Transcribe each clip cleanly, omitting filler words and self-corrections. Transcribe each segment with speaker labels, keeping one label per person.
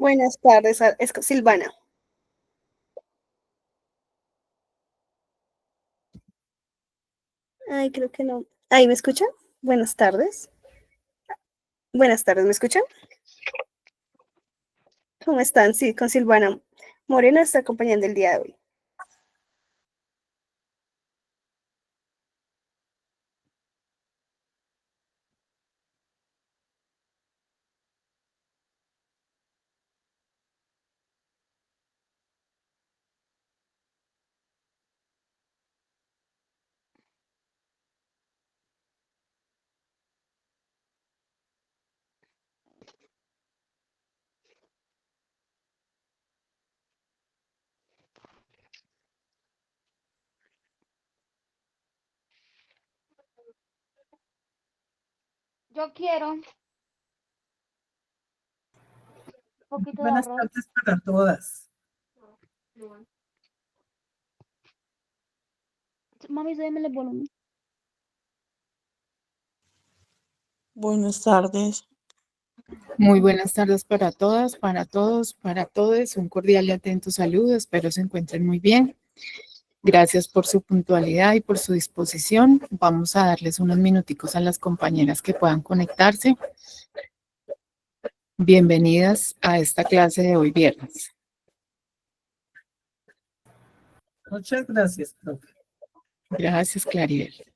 Speaker 1: Buenas tardes, es Silvana. Ay, creo que no. ¿Ahí me escuchan? Buenas tardes. Buenas tardes, ¿me escuchan? ¿Cómo están? Sí, con Silvana. Morena está acompañando el día de hoy.
Speaker 2: Yo quiero un poquito de
Speaker 3: Buenas
Speaker 2: arroz.
Speaker 3: tardes para todas.
Speaker 2: Mami, súbeme el volumen.
Speaker 4: Buenas tardes.
Speaker 5: Muy buenas tardes para todas, para todos, para todos. Un cordial y atento saludo. Espero se encuentren muy bien. Gracias por su puntualidad y por su disposición. Vamos a darles unos minuticos a las compañeras que puedan conectarse. Bienvenidas a esta clase de hoy viernes.
Speaker 3: Muchas gracias, profe.
Speaker 5: Gracias, Claribel.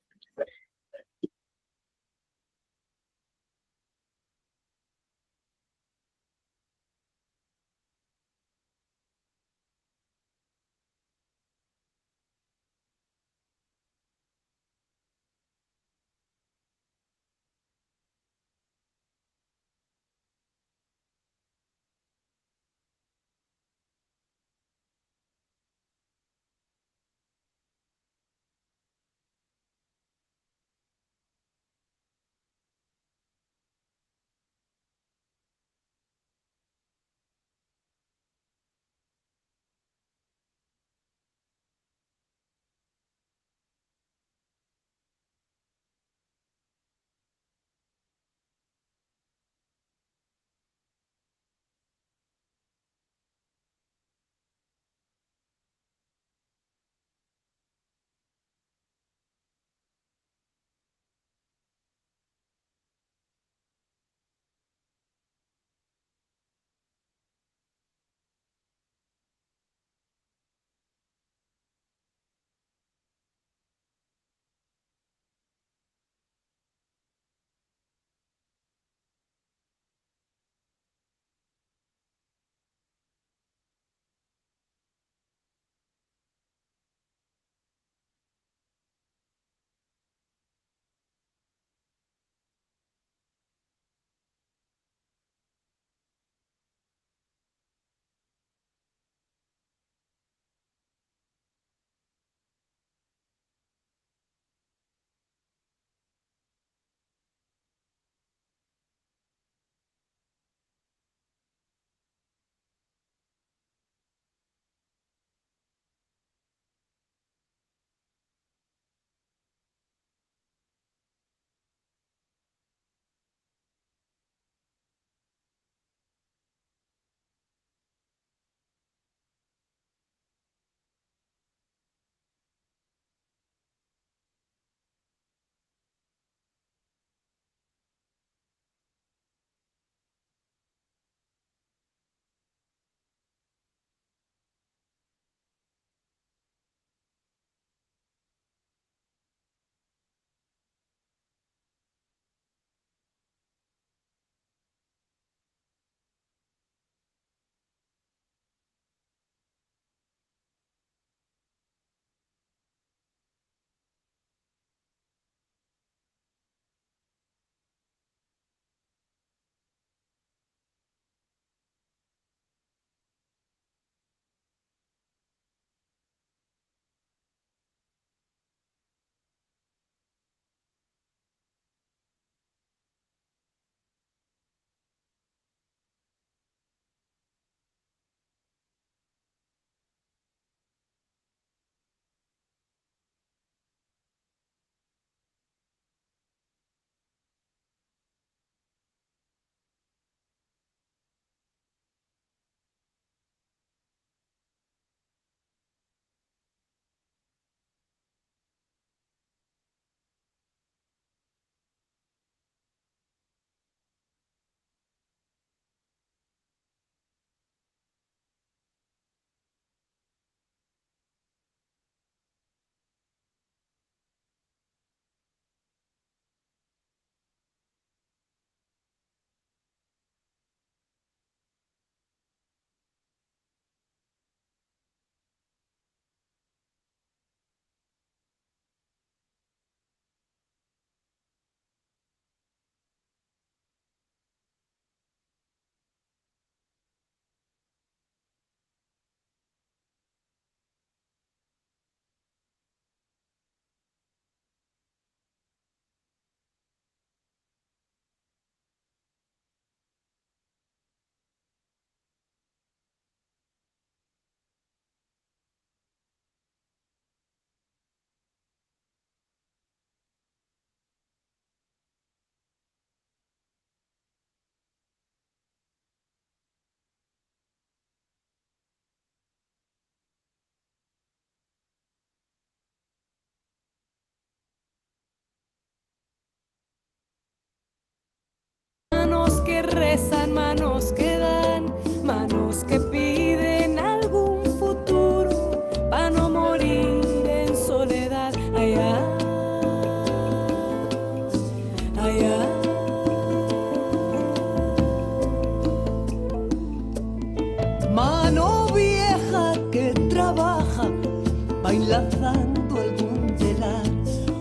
Speaker 6: bailando algún telar.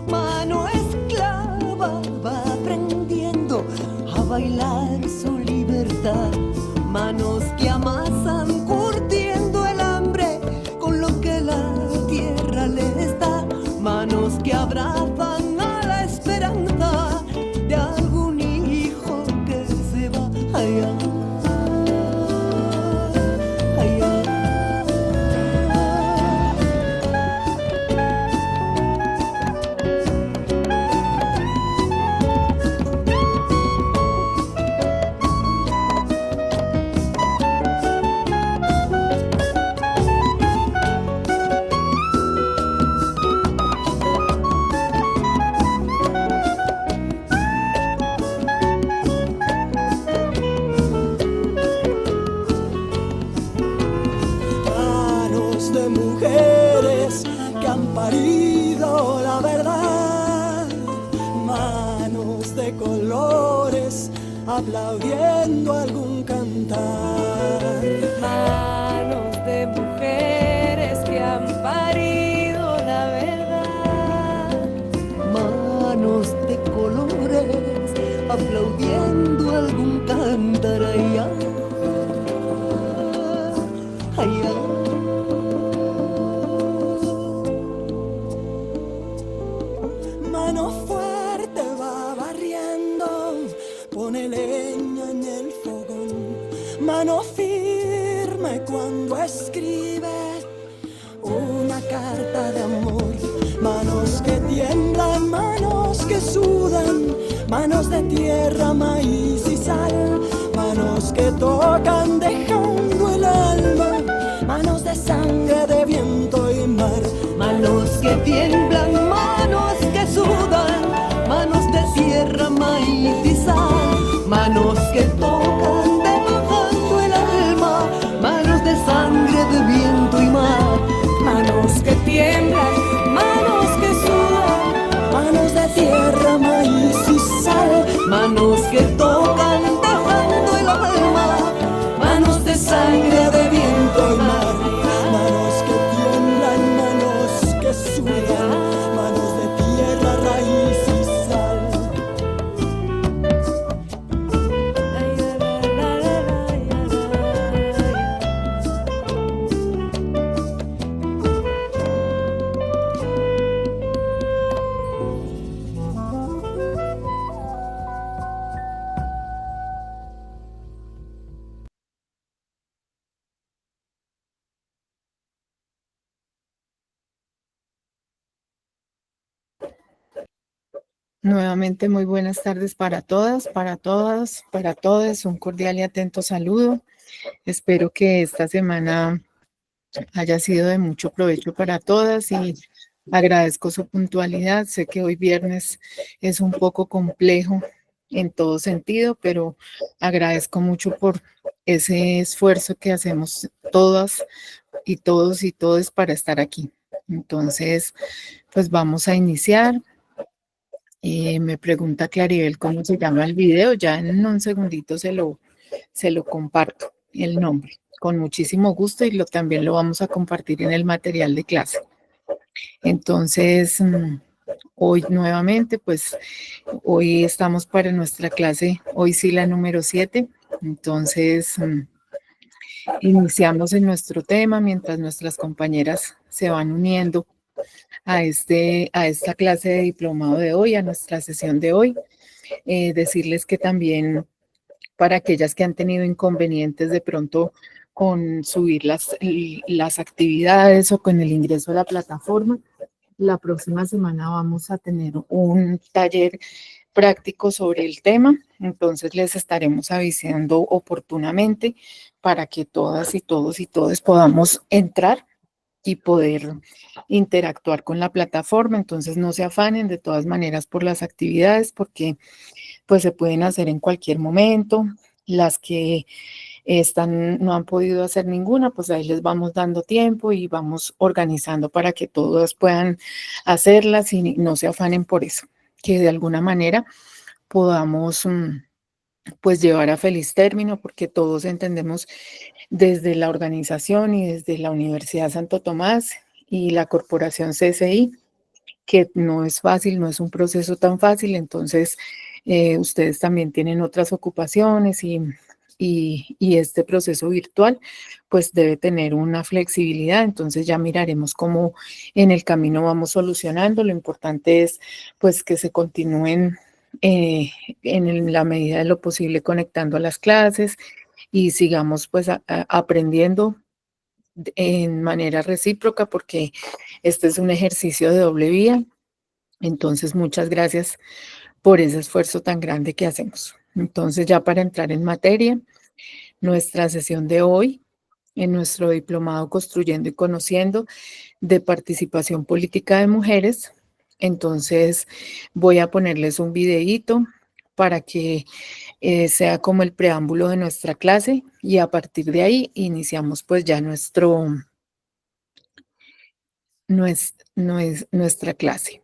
Speaker 6: Mano esclava va aprendiendo a bailar su libertad. Manos que amasan curtiendo el hambre con lo que la tierra les da. Manos que abrazan a la esperanza de algún hijo que se va allá.
Speaker 7: Manos de mujeres que han parido la verdad, manos de colores aplaudiendo algún cantar.
Speaker 8: Manos de mujeres que han parido la verdad.
Speaker 6: Manos de colores aplaudiendo algún cantar allá. Allá.
Speaker 7: Mano fuerte va barriendo, pone leña en el fogón. Mano firme cuando escribe una carta de amor. Manos que tiemblan, manos que sudan, manos de tierra, maíz y sal. Manos que tocan dejando el alma, manos de sangre, de viento y mar.
Speaker 6: Manos que tiemblan, manos que sudan, manos de tierra, maíz y sal. Manos que tocan dejando el alma, manos de sangre, de viento y mar.
Speaker 8: Manos que tiemblan, manos que sudan,
Speaker 7: Manos de tierra, maíz y sal.
Speaker 6: Manos que tocan dejando el alma, manos de sangre, de viento y mar.
Speaker 7: Manos que tiemblan, manos que sudan, manos de tierra, raíz y sal.
Speaker 5: Nuevamente, muy buenas tardes para todas, para todas, para todos. Un cordial y atento saludo. Espero que esta semana haya sido de mucho provecho para todas y agradezco su puntualidad. Sé que hoy viernes es un poco complejo en todo sentido, pero agradezco mucho por ese esfuerzo que hacemos todas y todos y todes para estar aquí. Entonces, pues vamos a iniciar. Me pregunta Claribel cómo se llama el video. Ya en un segundito se lo comparto el nombre. Con muchísimo gusto y también lo vamos a compartir en el material de clase. Entonces, hoy nuevamente, pues hoy estamos para nuestra clase, hoy sí la número 7. Entonces, iniciamos en nuestro tema mientras nuestras compañeras se van uniendo a esta clase de diplomado de hoy, a nuestra sesión de hoy. Decirles que también para aquellas que han tenido inconvenientes de pronto con subir las actividades o con el ingreso a la plataforma, la próxima semana vamos a tener un taller práctico sobre el tema, entonces les estaremos avisando oportunamente para que todas y todos y todes podamos entrar y poder interactuar con la plataforma. Entonces no se afanen de todas maneras por las actividades porque pues se pueden hacer en cualquier momento. Las que no han podido hacer ninguna, pues ahí les vamos dando tiempo y vamos organizando para que todas puedan hacerlas y no se afanen por eso, que de alguna manera podamos pues llevar a feliz término, porque todos entendemos desde la organización y desde la Universidad Santo Tomás y la corporación CSI, que no es fácil, no es un proceso tan fácil, entonces ustedes también tienen otras ocupaciones y este proceso virtual pues debe tener una flexibilidad, entonces ya miraremos cómo en el camino vamos solucionando. Lo importante es pues que se continúen en la medida de lo posible conectando a las clases y sigamos pues aprendiendo en manera recíproca, porque este es un ejercicio de doble vía. Entonces, muchas gracias por ese esfuerzo tan grande que hacemos. Entonces, ya para entrar en materia, nuestra sesión de hoy, en nuestro diplomado Construyendo y Conociendo de Participación Política de Mujeres. Entonces, voy a ponerles un videíto para que sea como el preámbulo de nuestra clase, y a partir de ahí iniciamos pues ya nuestra clase.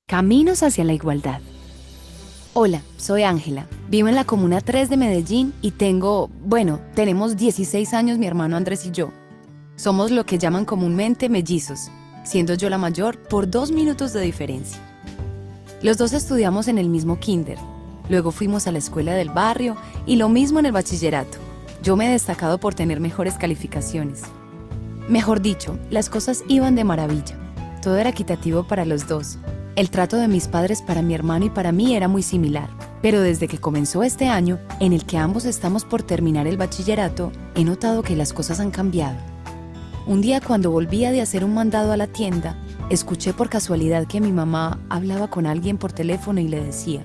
Speaker 9: Caminos hacia la igualdad. Hola, soy Ángela. Vivo en la Comuna 3 de Medellín y tenemos 16 años mi hermano Andrés y yo. Somos lo que llaman comúnmente mellizos, siendo yo la mayor por 2 minutos de diferencia. Los dos estudiamos en el mismo kinder, luego fuimos a la escuela del barrio y lo mismo en el bachillerato. Yo me he destacado por tener mejores calificaciones. Mejor dicho, las cosas iban de maravilla. Todo era equitativo para los dos. El trato de mis padres para mi hermano y para mí era muy similar, pero desde que comenzó este año, en el que ambos estamos por terminar el bachillerato, he notado que las cosas han cambiado. Un día, cuando volvía de hacer un mandado a la tienda, escuché por casualidad que mi mamá hablaba con alguien por teléfono y le decía: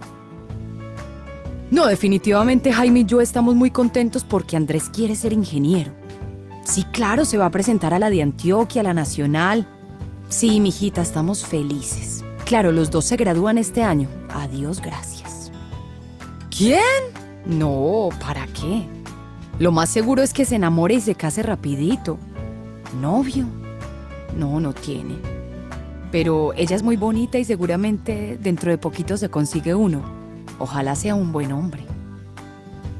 Speaker 9: "No, definitivamente Jaime y yo estamos muy contentos porque Andrés quiere ser ingeniero. Sí, claro, se va a presentar a la de Antioquia, a la Nacional. Sí, mijita, estamos felices. Claro, los dos se gradúan este año. Adiós, gracias". ¿Quién? No, ¿para qué? Lo más seguro es que se enamore y se case rapidito. ¿Novio? No, no tiene. Pero ella es muy bonita y seguramente dentro de poquito se consigue uno. Ojalá sea un buen hombre.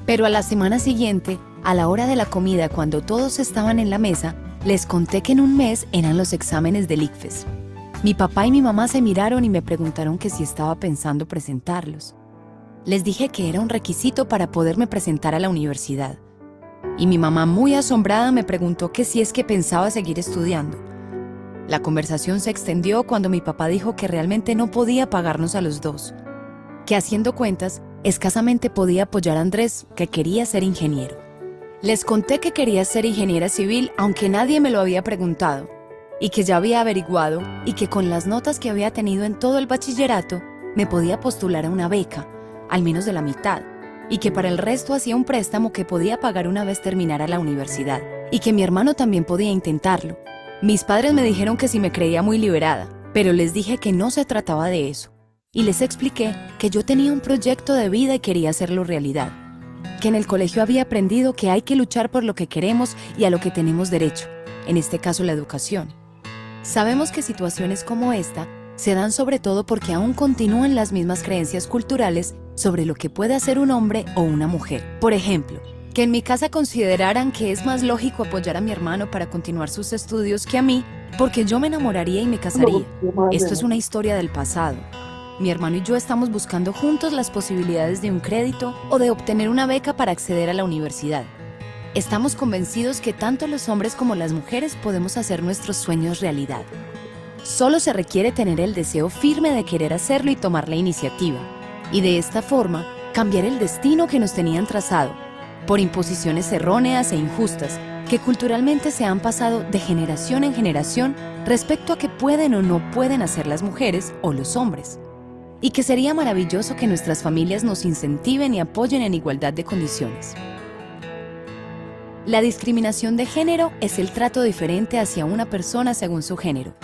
Speaker 9: Pero a la semana siguiente, a la hora de la comida, cuando todos estaban en la mesa, les conté que en un mes eran los exámenes del ICFES. Mi papá y mi mamá se miraron y me preguntaron que si estaba pensando presentarlos. Les dije que era un requisito para poderme presentar a la universidad. Y mi mamá, muy asombrada, me preguntó que si es que pensaba seguir estudiando. La conversación se extendió cuando mi papá dijo que realmente no podía pagarnos a los dos, que haciendo cuentas, escasamente podía apoyar a Andrés, que quería ser ingeniero. Les conté que quería ser ingeniera civil, aunque nadie me lo había preguntado, y que ya había averiguado, y que con las notas que había tenido en todo el bachillerato, me podía postular a una beca, al menos de la mitad, y que para el resto hacía un préstamo que podía pagar una vez terminara la universidad, y que mi hermano también podía intentarlo. Mis padres me dijeron que si me creía muy liberada, pero les dije que no se trataba de eso, y les expliqué que yo tenía un proyecto de vida y quería hacerlo realidad, que en el colegio había aprendido que hay que luchar por lo que queremos y a lo que tenemos derecho, en este caso la educación. Sabemos que situaciones como esta se dan sobre todo porque aún continúan las mismas creencias culturales sobre lo que puede hacer un hombre o una mujer. Por ejemplo, que en mi casa consideraran que es más lógico apoyar a mi hermano para continuar sus estudios que a mí, porque yo me enamoraría y me casaría. Esto es una historia del pasado. Mi hermano y yo estamos buscando juntos las posibilidades de un crédito o de obtener una beca para acceder a la universidad. Estamos convencidos que tanto los hombres como las mujeres podemos hacer nuestros sueños realidad. Solo se requiere tener el deseo firme de querer hacerlo y tomar la iniciativa. Y de esta forma, cambiar el destino que nos tenían trazado, por imposiciones erróneas e injustas, que culturalmente se han pasado de generación en generación respecto a qué pueden o no pueden hacer las mujeres o los hombres, y que sería maravilloso que nuestras familias nos incentiven y apoyen en igualdad de condiciones. La discriminación de género es el trato diferente hacia una persona según su género.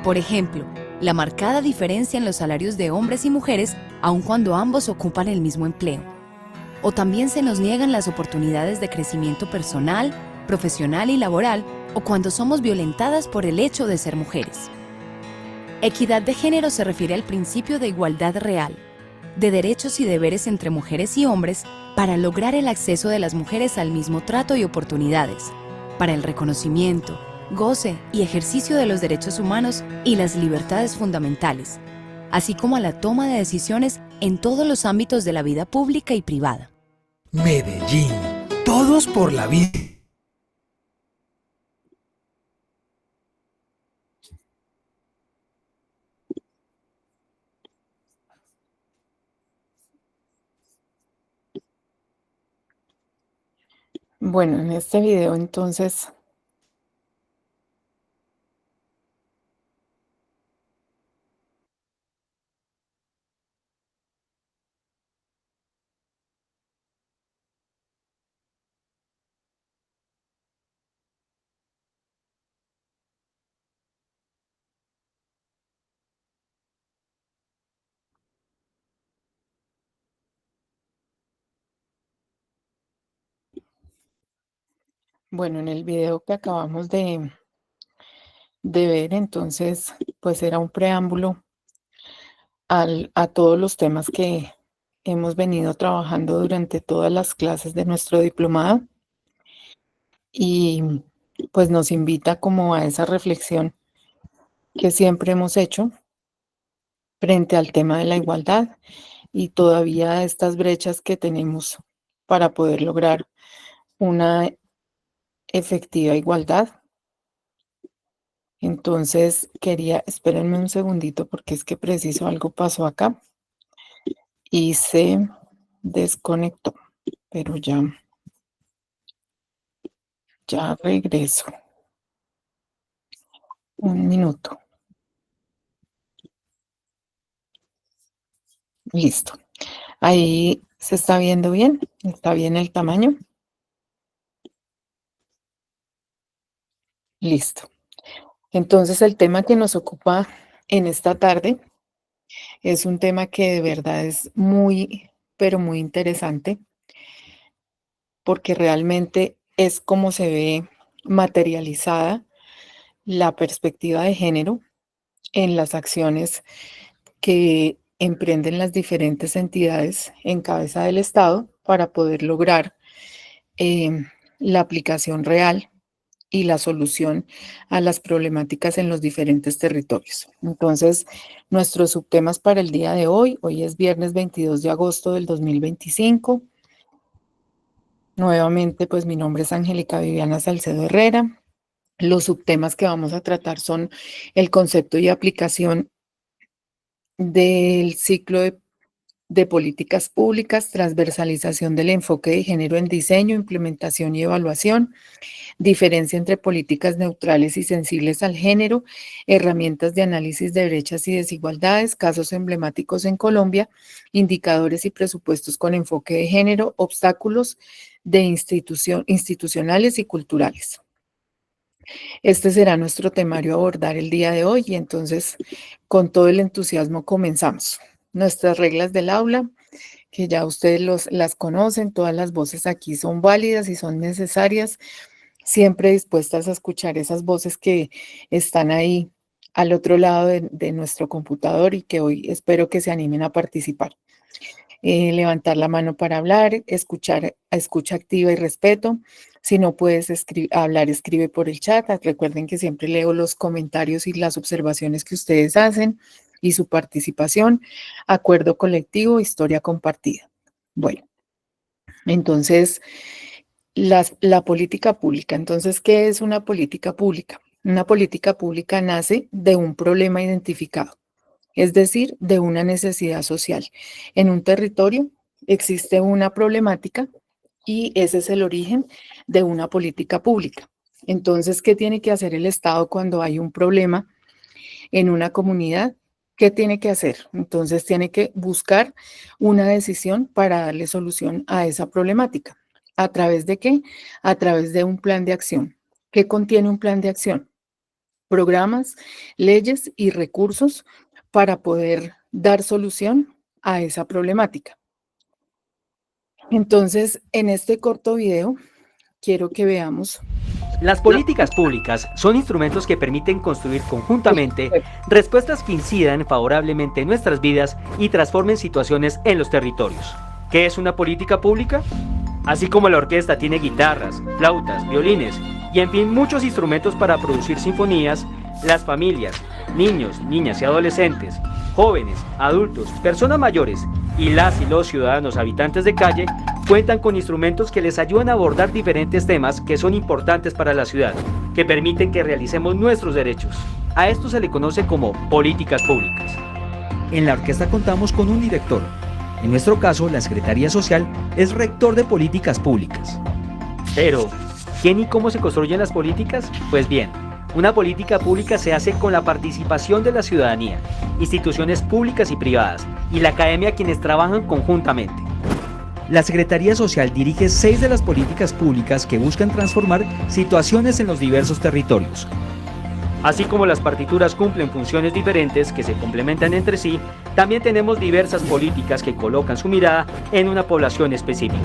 Speaker 9: Por ejemplo, la marcada diferencia en los salarios de hombres y mujeres aun cuando ambos ocupan el mismo empleo. O también se nos niegan las oportunidades de crecimiento personal, profesional y laboral, o cuando somos violentadas por el hecho de ser mujeres. Equidad de género se refiere al principio de igualdad real, de derechos y deberes entre mujeres y hombres para lograr el acceso de las mujeres al mismo trato y oportunidades, para el reconocimiento, goce y ejercicio de los derechos humanos y las libertades fundamentales, así como a la toma de decisiones en todos los ámbitos de la vida pública y privada.
Speaker 10: Medellín, todos por la vida.
Speaker 5: Bueno, en este video entonces bueno, en el video que acabamos de ver, entonces, pues era un preámbulo a todos los temas que hemos venido trabajando durante todas las clases de nuestro diplomado y pues nos invita como a esa reflexión que siempre hemos hecho frente al tema de la igualdad y todavía estas brechas que tenemos para poder lograr una efectiva igualdad. Entonces espérenme un segundito porque es que preciso algo pasó acá y se desconectó, pero ya regreso. Un minuto. Listo. Ahí se está viendo bien, está bien el tamaño. Listo. Entonces el tema que nos ocupa en esta tarde es un tema que de verdad es muy, pero muy interesante porque realmente es como se ve materializada la perspectiva de género en las acciones que emprenden las diferentes entidades en cabeza del Estado para poder lograr la aplicación real y la solución a las problemáticas en los diferentes territorios. Entonces, nuestros subtemas para el día de hoy es viernes 22 de agosto del 2025. Nuevamente, pues mi nombre es Angélica Viviana Salcedo Herrera. Los subtemas que vamos a tratar son el concepto y aplicación del ciclo de políticas públicas, transversalización del enfoque de género en diseño, implementación y evaluación, diferencia entre políticas neutrales y sensibles al género, herramientas de análisis de brechas y desigualdades, casos emblemáticos en Colombia, indicadores y presupuestos con enfoque de género, obstáculos de institucionales y culturales. Este será nuestro temario a abordar el día de hoy y entonces con todo el entusiasmo comenzamos. Nuestras reglas del aula, que ya ustedes las conocen, todas las voces aquí son válidas y son necesarias, siempre dispuestas a escuchar esas voces que están ahí al otro lado de nuestro computador y que hoy espero que se animen a participar. Levantar la mano para hablar, escucha activa y respeto. Si no puedes hablar, escribe por el chat. Recuerden que siempre leo los comentarios y las observaciones que ustedes hacen y su participación. Acuerdo colectivo, historia compartida. Bueno, entonces, la política pública. Entonces, ¿qué es una política pública? Una política pública nace de un problema identificado, es decir, de una necesidad social. En un territorio existe una problemática y ese es el origen de una política pública. Entonces, ¿qué tiene que hacer el Estado cuando hay un problema en una comunidad? ¿Qué tiene que hacer? Entonces, tiene que buscar una decisión para darle solución a esa problemática. ¿A través de qué? A través de un plan de acción. ¿Qué contiene un plan de acción? Programas, leyes y recursos para poder dar solución a esa problemática. Entonces, en este corto video, quiero que veamos.
Speaker 11: Las políticas públicas son instrumentos que permiten construir conjuntamente respuestas que incidan favorablemente en nuestras vidas y transformen situaciones en los territorios. ¿Qué es una política pública? Así como la orquesta tiene guitarras, flautas, violines y en fin muchos instrumentos para producir sinfonías, las familias, niños, niñas y adolescentes, jóvenes, adultos, personas mayores y las y los ciudadanos habitantes de calle cuentan con instrumentos que les ayudan a abordar diferentes temas que son importantes para la ciudad, que permiten que realicemos nuestros derechos. A esto se le conoce como políticas públicas.
Speaker 10: En la orquesta contamos con un director. En nuestro caso, la Secretaría Social es rector de políticas públicas.
Speaker 11: Pero, ¿quién y cómo se construyen las políticas? Pues bien, una política pública se hace con la participación de la ciudadanía, instituciones públicas y privadas, y la academia quienes trabajan conjuntamente.
Speaker 10: La Secretaría Social dirige 6 de las políticas públicas que buscan transformar situaciones en los diversos territorios.
Speaker 11: Así como las partituras cumplen funciones diferentes que se complementan entre sí, también tenemos diversas políticas que colocan su mirada en una población específica.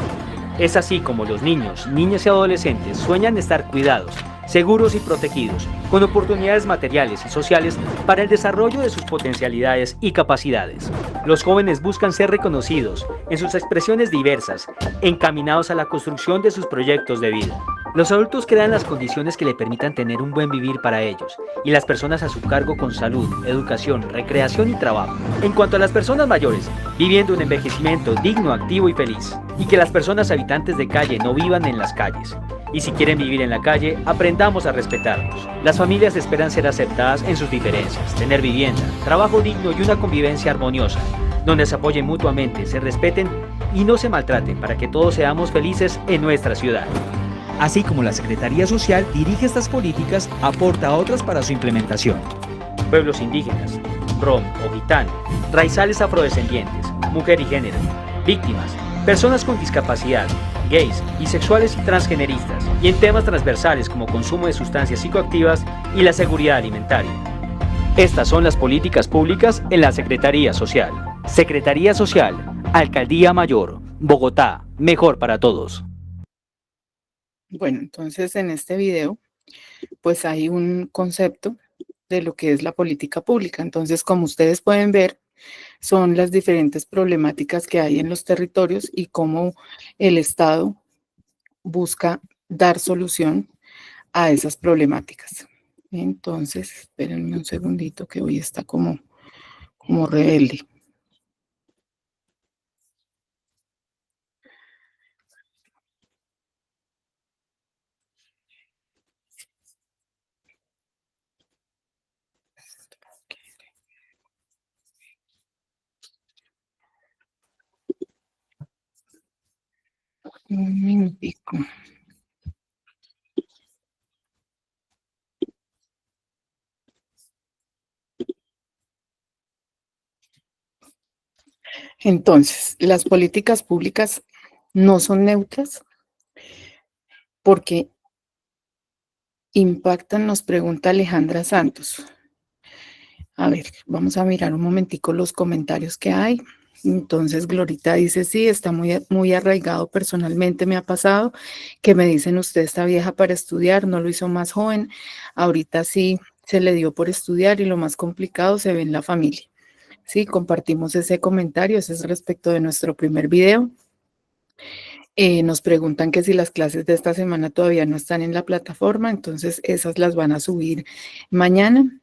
Speaker 11: Es así como los niños, niñas y adolescentes sueñan estar cuidados, seguros y protegidos, con oportunidades materiales y sociales para el desarrollo de sus potencialidades y capacidades. Los jóvenes buscan ser reconocidos en sus expresiones diversas, encaminados a la construcción de sus proyectos de vida. Los adultos crean las condiciones que le permitan tener un buen vivir para ellos y las personas a su cargo con salud, educación, recreación y trabajo. En cuanto a las personas mayores, viviendo un envejecimiento digno, activo y feliz. Y que las personas habitantes de calle no vivan en las calles. Y si quieren vivir en la calle, aprendamos a respetarlos. Las familias esperan ser aceptadas en sus diferencias, tener vivienda, trabajo digno y una convivencia armoniosa, donde se apoyen mutuamente, se respeten y no se maltraten para que todos seamos felices en nuestra ciudad.
Speaker 10: Así como la Secretaría Social dirige estas políticas, aporta otras para su implementación.
Speaker 11: Pueblos indígenas, rom o gitano, raizales afrodescendientes, mujer y género, víctimas, personas con discapacidad, gays, bisexuales y transgeneristas, y en temas transversales como consumo de sustancias psicoactivas y la seguridad alimentaria. Estas son las políticas públicas en la Secretaría Social. Secretaría Social, Alcaldía Mayor, Bogotá, mejor para todos.
Speaker 5: Bueno, entonces en este video, pues hay un concepto de lo que es la política pública. Entonces, como ustedes pueden ver, son las diferentes problemáticas que hay en los territorios y cómo el Estado busca dar solución a esas problemáticas. Entonces, espérenme un segundito que hoy está como rebelde. Un minutico. Entonces, las políticas públicas no son neutras porque impactan, nos pregunta Alejandra Santos. A ver, vamos a mirar un momentico los comentarios que hay. Entonces, Glorita dice, sí, está muy arraigado personalmente, me ha pasado, que me dicen, usted está vieja para estudiar, no lo hizo más joven, ahorita sí se le dio por estudiar y lo más complicado se ve en la familia. Sí, compartimos ese comentario, ese es respecto de nuestro primer video. Nos preguntan que si las clases de esta semana todavía no están en la plataforma, entonces esas las van a subir mañana.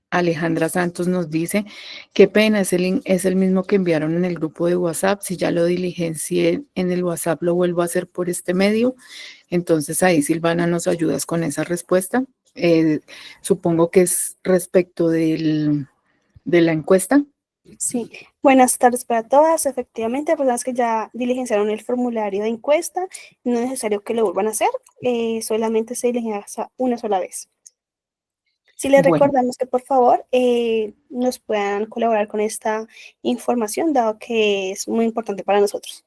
Speaker 5: Alejandra Santos nos dice, qué pena, es el mismo que enviaron en el grupo de WhatsApp, si ya lo diligencié en el WhatsApp lo vuelvo a hacer por este medio. Entonces ahí Silvana nos ayudas con esa respuesta. Supongo que es respecto de la encuesta.
Speaker 1: Sí, Buenas tardes para todas. Efectivamente, personas que ya diligenciaron el formulario de encuesta, no es necesario que lo vuelvan a hacer, solamente se diligencia una sola vez. Si les
Speaker 5: Bueno,
Speaker 1: recordamos que por favor nos puedan colaborar con esta información, dado que es muy importante para nosotros.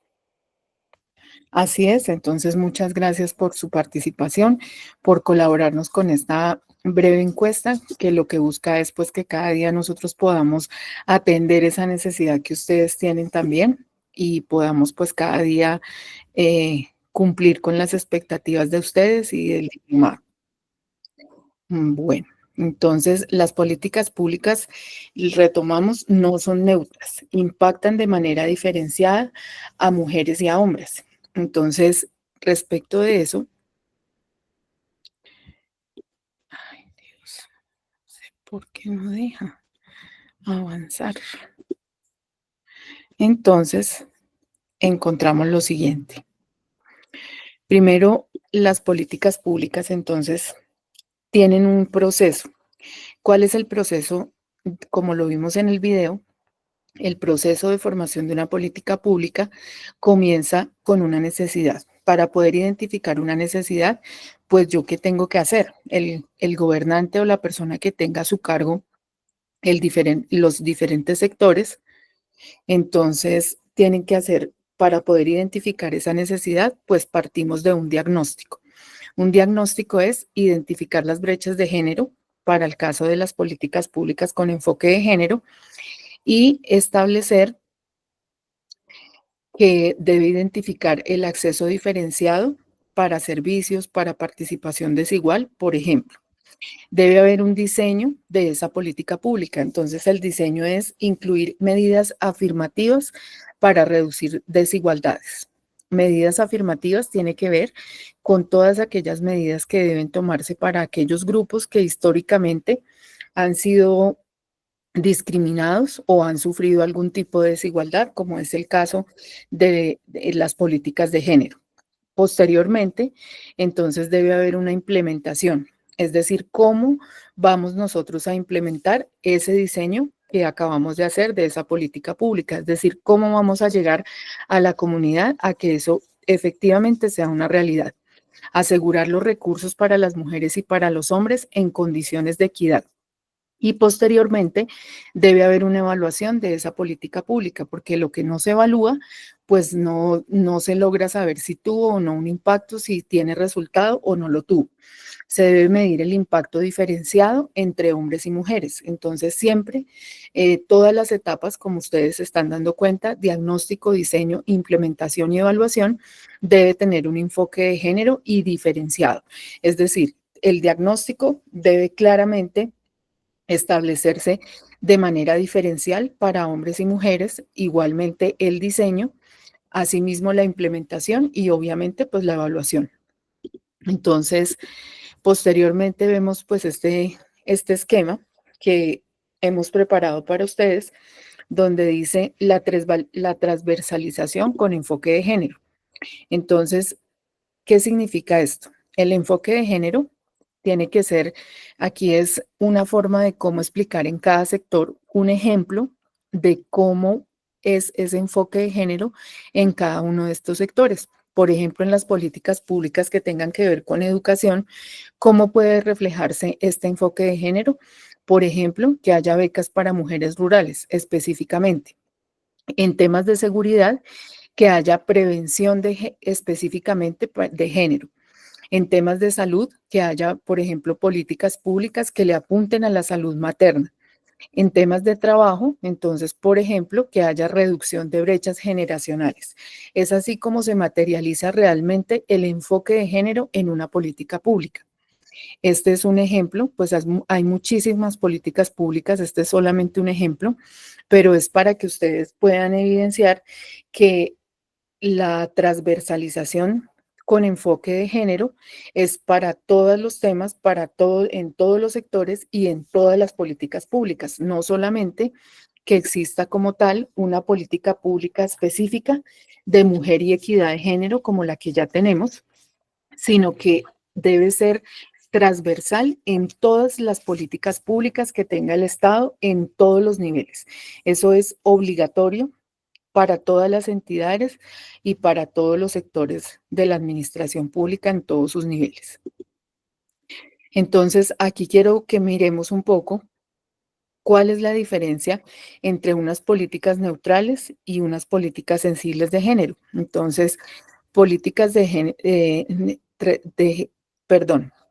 Speaker 5: así es. Entonces, muchas gracias por su participación, por colaborarnos con esta breve encuesta, que lo que busca es pues que cada día nosotros podamos atender esa necesidad que ustedes tienen también y podamos pues cada día cumplir con las expectativas de ustedes y del diplomado. Bueno, entonces las políticas públicas, retomamos, no son neutras, impactan de manera diferenciada a mujeres y a hombres. Entonces, respecto de eso, ay Dios, no sé por qué no deja avanzar. Entonces, encontramos lo siguiente. Primero, las políticas públicas, entonces, tienen un proceso. ¿Cuál es el proceso? Como lo vimos en el video, el proceso de formación de una política pública comienza con una necesidad. Para poder identificar una necesidad, pues yo qué tengo que hacer. El gobernante o la persona que tenga a su cargo los diferentes sectores, entonces tienen que hacer, para poder identificar esa necesidad, pues partimos de un diagnóstico. Un diagnóstico es identificar las brechas de género para el caso de las políticas públicas con enfoque de género y establecer que debe identificar el acceso diferenciado para servicios, para participación desigual, por ejemplo. Debe haber un diseño de esa política pública. Entonces, el diseño es incluir medidas afirmativas para reducir desigualdades. Medidas afirmativas tiene que ver con todas aquellas medidas que deben tomarse para aquellos grupos que históricamente han sido discriminados o han sufrido algún tipo de desigualdad, como es el caso de las políticas de género. Posteriormente, entonces debe haber una implementación, es decir, cómo vamos nosotros a implementar ese diseño que acabamos de hacer de esa política pública, es decir, cómo vamos a llegar a la comunidad a que eso efectivamente sea una realidad. Asegurar los recursos para las mujeres y para los hombres en condiciones de equidad. Y posteriormente debe haber una evaluación de esa política pública, porque lo que no se evalúa, pues no se logra saber si tuvo o no un impacto, si tiene resultado o no lo tuvo. Se debe medir el impacto diferenciado entre hombres y mujeres. Entonces, siempre, todas las etapas, como ustedes se están dando cuenta, diagnóstico, diseño, implementación y evaluación, debe tener un enfoque de género y diferenciado. Es decir, el diagnóstico debe claramente establecerse de manera diferencial para hombres y mujeres, igualmente el diseño, asimismo la implementación y obviamente pues la evaluación. Entonces, posteriormente vemos pues este esquema que hemos preparado para ustedes, donde dice la transversalización con enfoque de género. Entonces, ¿qué significa esto? El enfoque de género tiene que ser, aquí es una forma de cómo explicar en cada sector un ejemplo de cómo es ese enfoque de género en cada uno de estos sectores. Por ejemplo, en las políticas públicas que tengan que ver con educación, ¿cómo puede reflejarse este enfoque de género? Por ejemplo, que haya becas para mujeres rurales específicamente. En temas de seguridad, que haya prevención específicamente de género. En temas de salud, que haya, por ejemplo, políticas públicas que le apunten a la salud materna. En temas de trabajo, entonces, por ejemplo, que haya reducción de brechas generacionales. Es así como se materializa realmente el enfoque de género en una política pública. Este es un ejemplo, pues hay muchísimas políticas públicas, este es solamente un ejemplo, pero es para que ustedes puedan evidenciar que la transversalización con enfoque de género es para todos los temas, en todos los sectores y en todas las políticas públicas, no solamente que exista como tal una política pública específica de mujer y equidad de género como la que ya tenemos, sino que debe ser transversal en todas las políticas públicas que tenga el Estado en todos los niveles. Eso es obligatorio para todas las entidades y para todos los sectores de la administración pública en todos sus niveles. Entonces, aquí quiero que miremos un poco cuál es la diferencia entre unas políticas neutrales y unas políticas sensibles de género. Entonces, políticas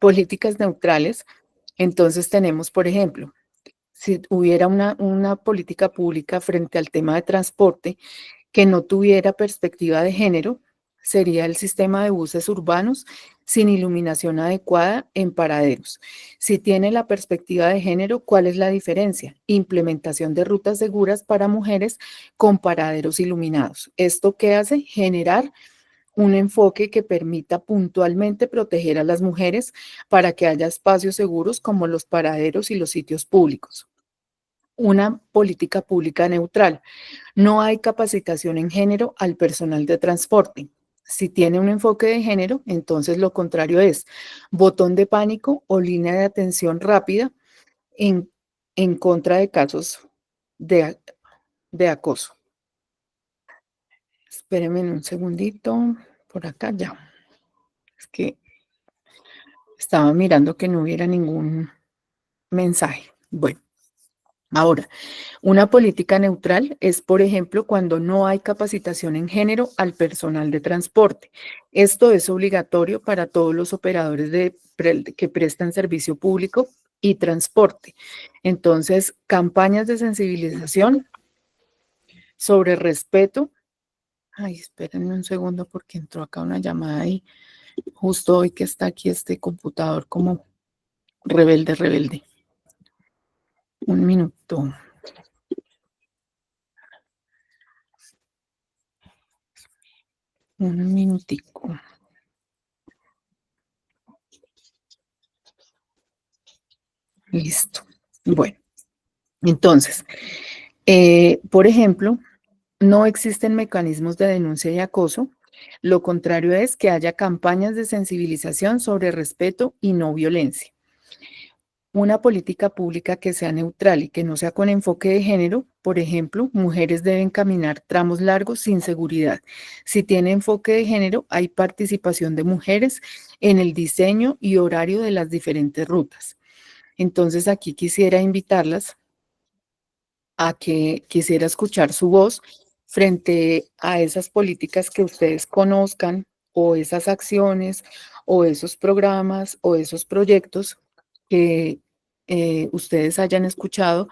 Speaker 5: políticas neutrales. Entonces tenemos, por ejemplo, si hubiera una política pública frente al tema de transporte que no tuviera perspectiva de género, sería el sistema de buses urbanos sin iluminación adecuada en paraderos. Si tiene la perspectiva de género, ¿cuál es la diferencia? Implementación de rutas seguras para mujeres con paraderos iluminados. ¿Esto qué hace? Generar un enfoque que permita puntualmente proteger a las mujeres para que haya espacios seguros como los paraderos y los sitios públicos. Una política pública neutral. No hay capacitación en género al personal de transporte. Si tiene un enfoque de género, entonces lo contrario es botón de pánico o línea de atención rápida en contra de casos de acoso. Espérenme un segundito, por acá ya. Es que estaba mirando que no hubiera ningún mensaje. Bueno, ahora, una política neutral es, por ejemplo, cuando no hay capacitación en género al personal de transporte. Esto es obligatorio para todos los operadores que prestan servicio público y transporte. Entonces, campañas de sensibilización sobre respeto. Ay, espérenme un segundo porque entró acá una llamada y justo hoy que está aquí este computador como rebelde. Un minuto. Un minutico. Listo. Bueno, entonces, por ejemplo, no existen mecanismos de denuncia y acoso. Lo contrario es que haya campañas de sensibilización sobre respeto y no violencia. Una política pública que sea neutral y que no sea con enfoque de género, por ejemplo, mujeres deben caminar tramos largos sin seguridad. Si tiene enfoque de género, hay participación de mujeres en el diseño y horario de las diferentes rutas. Entonces, aquí quisiera invitarlas a que quisiera escuchar su voz frente a esas políticas que ustedes conozcan o esas acciones o esos programas o esos proyectos que ustedes hayan escuchado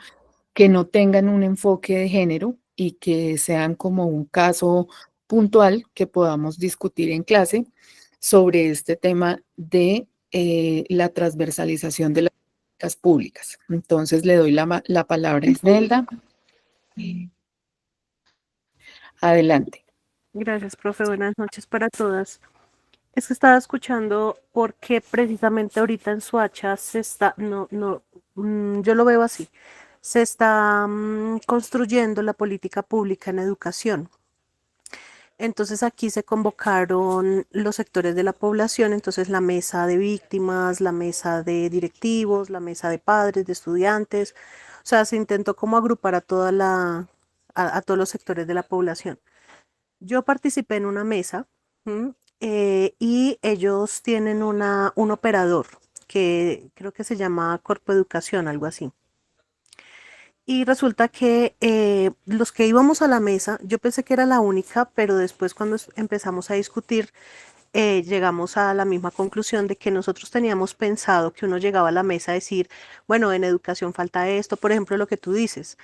Speaker 5: que no tengan un enfoque de género y que sean como un caso puntual que podamos discutir en clase sobre este tema de la transversalización de las políticas públicas. Entonces le doy la palabra a Esnelda. Adelante.
Speaker 12: Gracias, profe. Buenas noches para todas. Es que estaba escuchando porque precisamente ahorita en Soacha se está, yo lo veo así, se está construyendo la política pública en educación. Entonces aquí se convocaron los sectores de la población, entonces la mesa de víctimas, la mesa de directivos, la mesa de padres, de estudiantes, o sea, se intentó como agrupar a a todos los sectores de la población. Yo participé en una mesa y ellos tienen un operador que creo que se llama Corpo Educación, algo así. Y resulta que los que íbamos a la mesa, yo pensé que era la única, pero después cuando empezamos a discutir, llegamos a la misma conclusión de que nosotros teníamos pensado que uno llegaba a la mesa a decir, bueno, en educación falta esto, por ejemplo, lo que tú dices,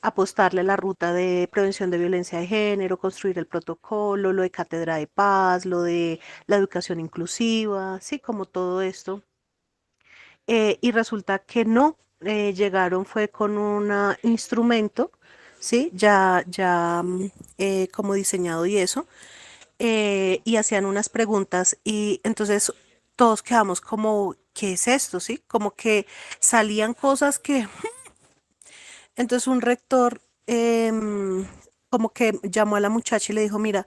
Speaker 12: apostarle la ruta de prevención de violencia de género, construir el protocolo, lo de cátedra de paz, lo de la educación inclusiva, sí, como todo esto. Y resulta que no, llegaron fue con un instrumento, sí, como diseñado y eso, y hacían unas preguntas y entonces todos quedamos como, ¿qué es esto? Sí, como que salían cosas que entonces un rector como que llamó a la muchacha y le dijo, mira,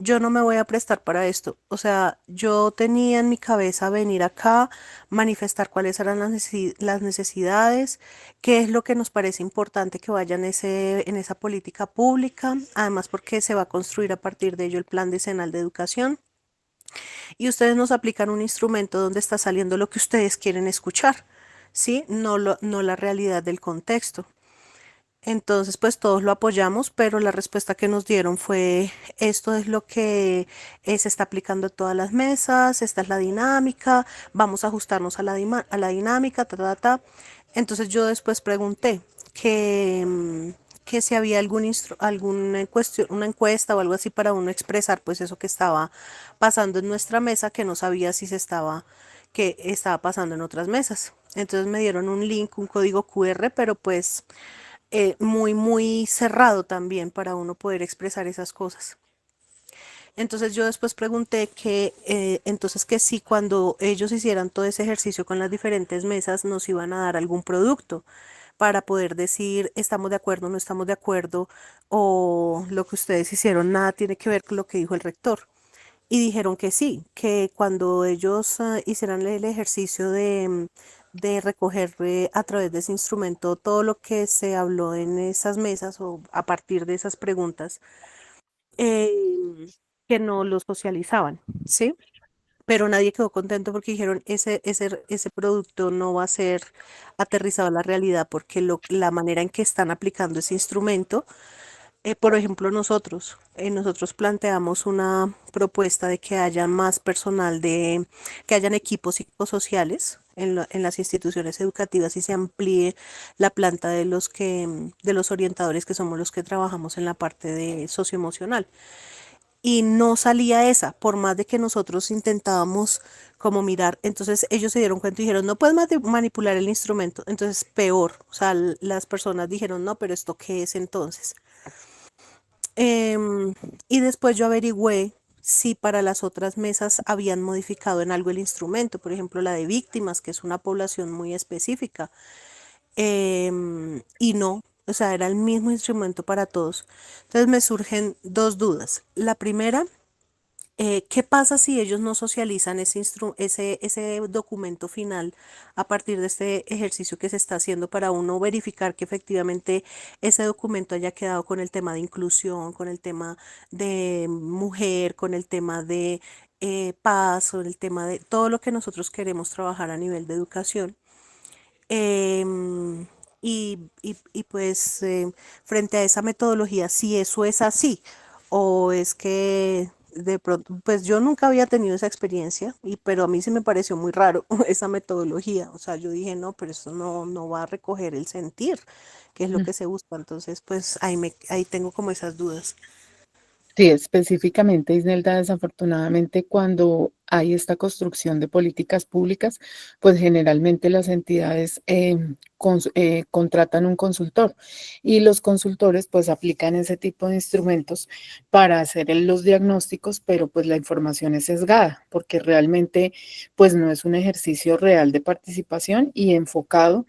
Speaker 12: yo no me voy a prestar para esto. O sea, yo tenía en mi cabeza venir acá, manifestar cuáles eran las necesidades, qué es lo que nos parece importante que vaya en esa política pública, además porque se va a construir a partir de ello el Plan Decenal de Educación. Y ustedes nos aplican un instrumento donde está saliendo lo que ustedes quieren escuchar, ¿sí? No la realidad del contexto. Entonces, pues todos lo apoyamos, pero la respuesta que nos dieron fue, esto es lo que se está aplicando a todas las mesas, esta es la dinámica, vamos a ajustarnos a a la dinámica, ta, ta, ta. Entonces yo después pregunté que si había alguna cuestión, una encuesta o algo así para uno expresar pues eso que estaba pasando en nuestra mesa, que no sabía si que estaba pasando en otras mesas. Entonces me dieron un link, un código QR, pero pues muy cerrado también para uno poder expresar esas cosas. Entonces yo después pregunté entonces que si cuando ellos hicieran todo ese ejercicio con las diferentes mesas nos iban a dar algún producto para poder decir estamos de acuerdo, no estamos de acuerdo, o lo que ustedes hicieron nada tiene que ver con lo que dijo el rector. Y dijeron que sí, que cuando ellos hicieran el ejercicio de recoger a través de ese instrumento todo lo que se habló en esas mesas o a partir de esas preguntas, que no lo socializaban, ¿sí? Pero nadie quedó contento porque dijeron ese producto no va a ser aterrizado a la realidad porque la manera en que están aplicando ese instrumento, por ejemplo, nosotros planteamos una propuesta de que haya más personal, que hayan equipos psicosociales en las instituciones educativas y se amplíe la planta de de los orientadores que somos los que trabajamos en la parte de socioemocional. Y no salía esa, por más de que nosotros intentábamos como mirar. Entonces ellos se dieron cuenta y dijeron, no puedes manipular el instrumento. Entonces peor, o sea, las personas dijeron, no, pero ¿esto qué es entonces? Y después yo averigüé si para las otras mesas habían modificado en algo el instrumento, por ejemplo la de víctimas, que es una población muy específica, y no, o sea, era el mismo instrumento para todos. Entonces me surgen dos dudas. La primera, ¿qué pasa si ellos no socializan ese documento final a partir de este ejercicio que se está haciendo para uno verificar que efectivamente ese documento haya quedado con el tema de inclusión, con el tema de mujer, con el tema de paz, con el tema de todo lo que nosotros queremos trabajar a nivel de educación? Em, pues frente a esa metodología, si eso es así o es que de pronto, pues yo nunca había tenido esa experiencia, pero a mí sí me pareció muy raro esa metodología. O sea, yo dije, no, pero eso no va a recoger el sentir, que es lo que se busca. Entonces, pues ahí tengo como esas dudas.
Speaker 5: Sí, específicamente, Isnelda, desafortunadamente cuando hay esta construcción de políticas públicas, pues generalmente las entidades contratan un consultor y los consultores pues aplican ese tipo de instrumentos para hacer los diagnósticos, pero pues la información es sesgada porque realmente pues no es un ejercicio real de participación y enfocado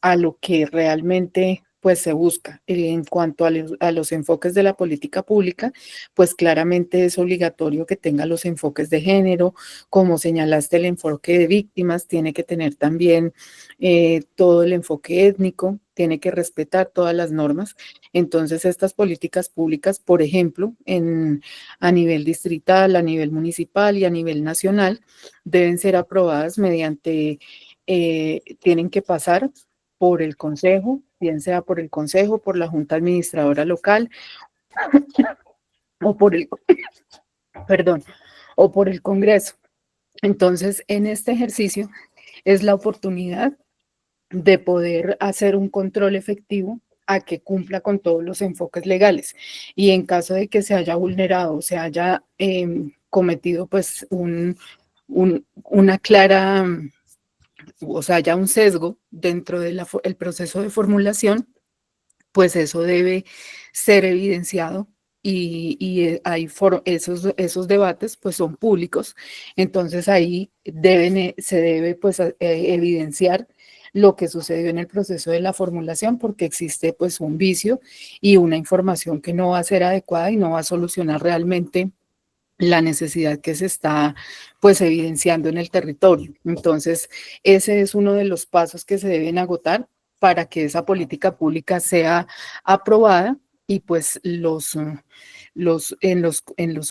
Speaker 5: a lo que realmente pues se busca. En cuanto a los enfoques de la política pública, pues claramente es obligatorio que tenga los enfoques de género, como señalaste el enfoque de víctimas, tiene que tener también todo el enfoque étnico, tiene que respetar todas las normas. Entonces, estas políticas públicas, por ejemplo, a nivel distrital, a nivel municipal y a nivel nacional, deben ser aprobadas mediante, tienen que pasar por el consejo, bien sea por el consejo, por la junta administradora local o por o por el Congreso. Entonces, en este ejercicio es la oportunidad de poder hacer un control efectivo a que cumpla con todos los enfoques legales. Y en caso de que se haya vulnerado, se haya cometido pues una clara, o sea, ya un sesgo dentro del proceso de formulación, pues eso debe ser evidenciado y esos debates pues son públicos, entonces ahí se debe pues evidenciar lo que sucedió en el proceso de la formulación porque existe pues un vicio y una información que no va a ser adecuada y no va a solucionar realmente la necesidad que se está pues evidenciando en el territorio. Entonces, ese es uno de los pasos que se deben agotar para que esa política pública sea aprobada y pues en los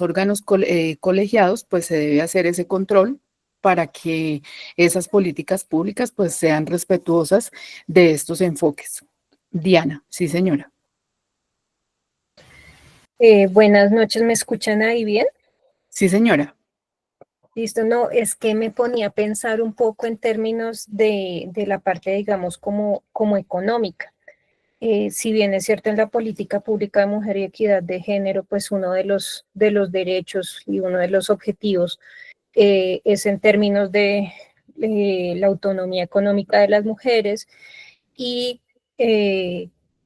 Speaker 5: órganos colegiados pues se debe hacer ese control para que esas políticas públicas pues sean respetuosas de estos enfoques. Diana, sí señora.
Speaker 13: Buenas noches, ¿me escuchan ahí bien?
Speaker 5: Sí señora.
Speaker 13: Listo, no, es que me ponía a pensar un poco en términos de la parte, digamos, como económica. Si bien es cierto en la política pública de mujer y equidad de género, pues uno de los derechos y uno de los objetivos es en términos de la autonomía económica de las mujeres y,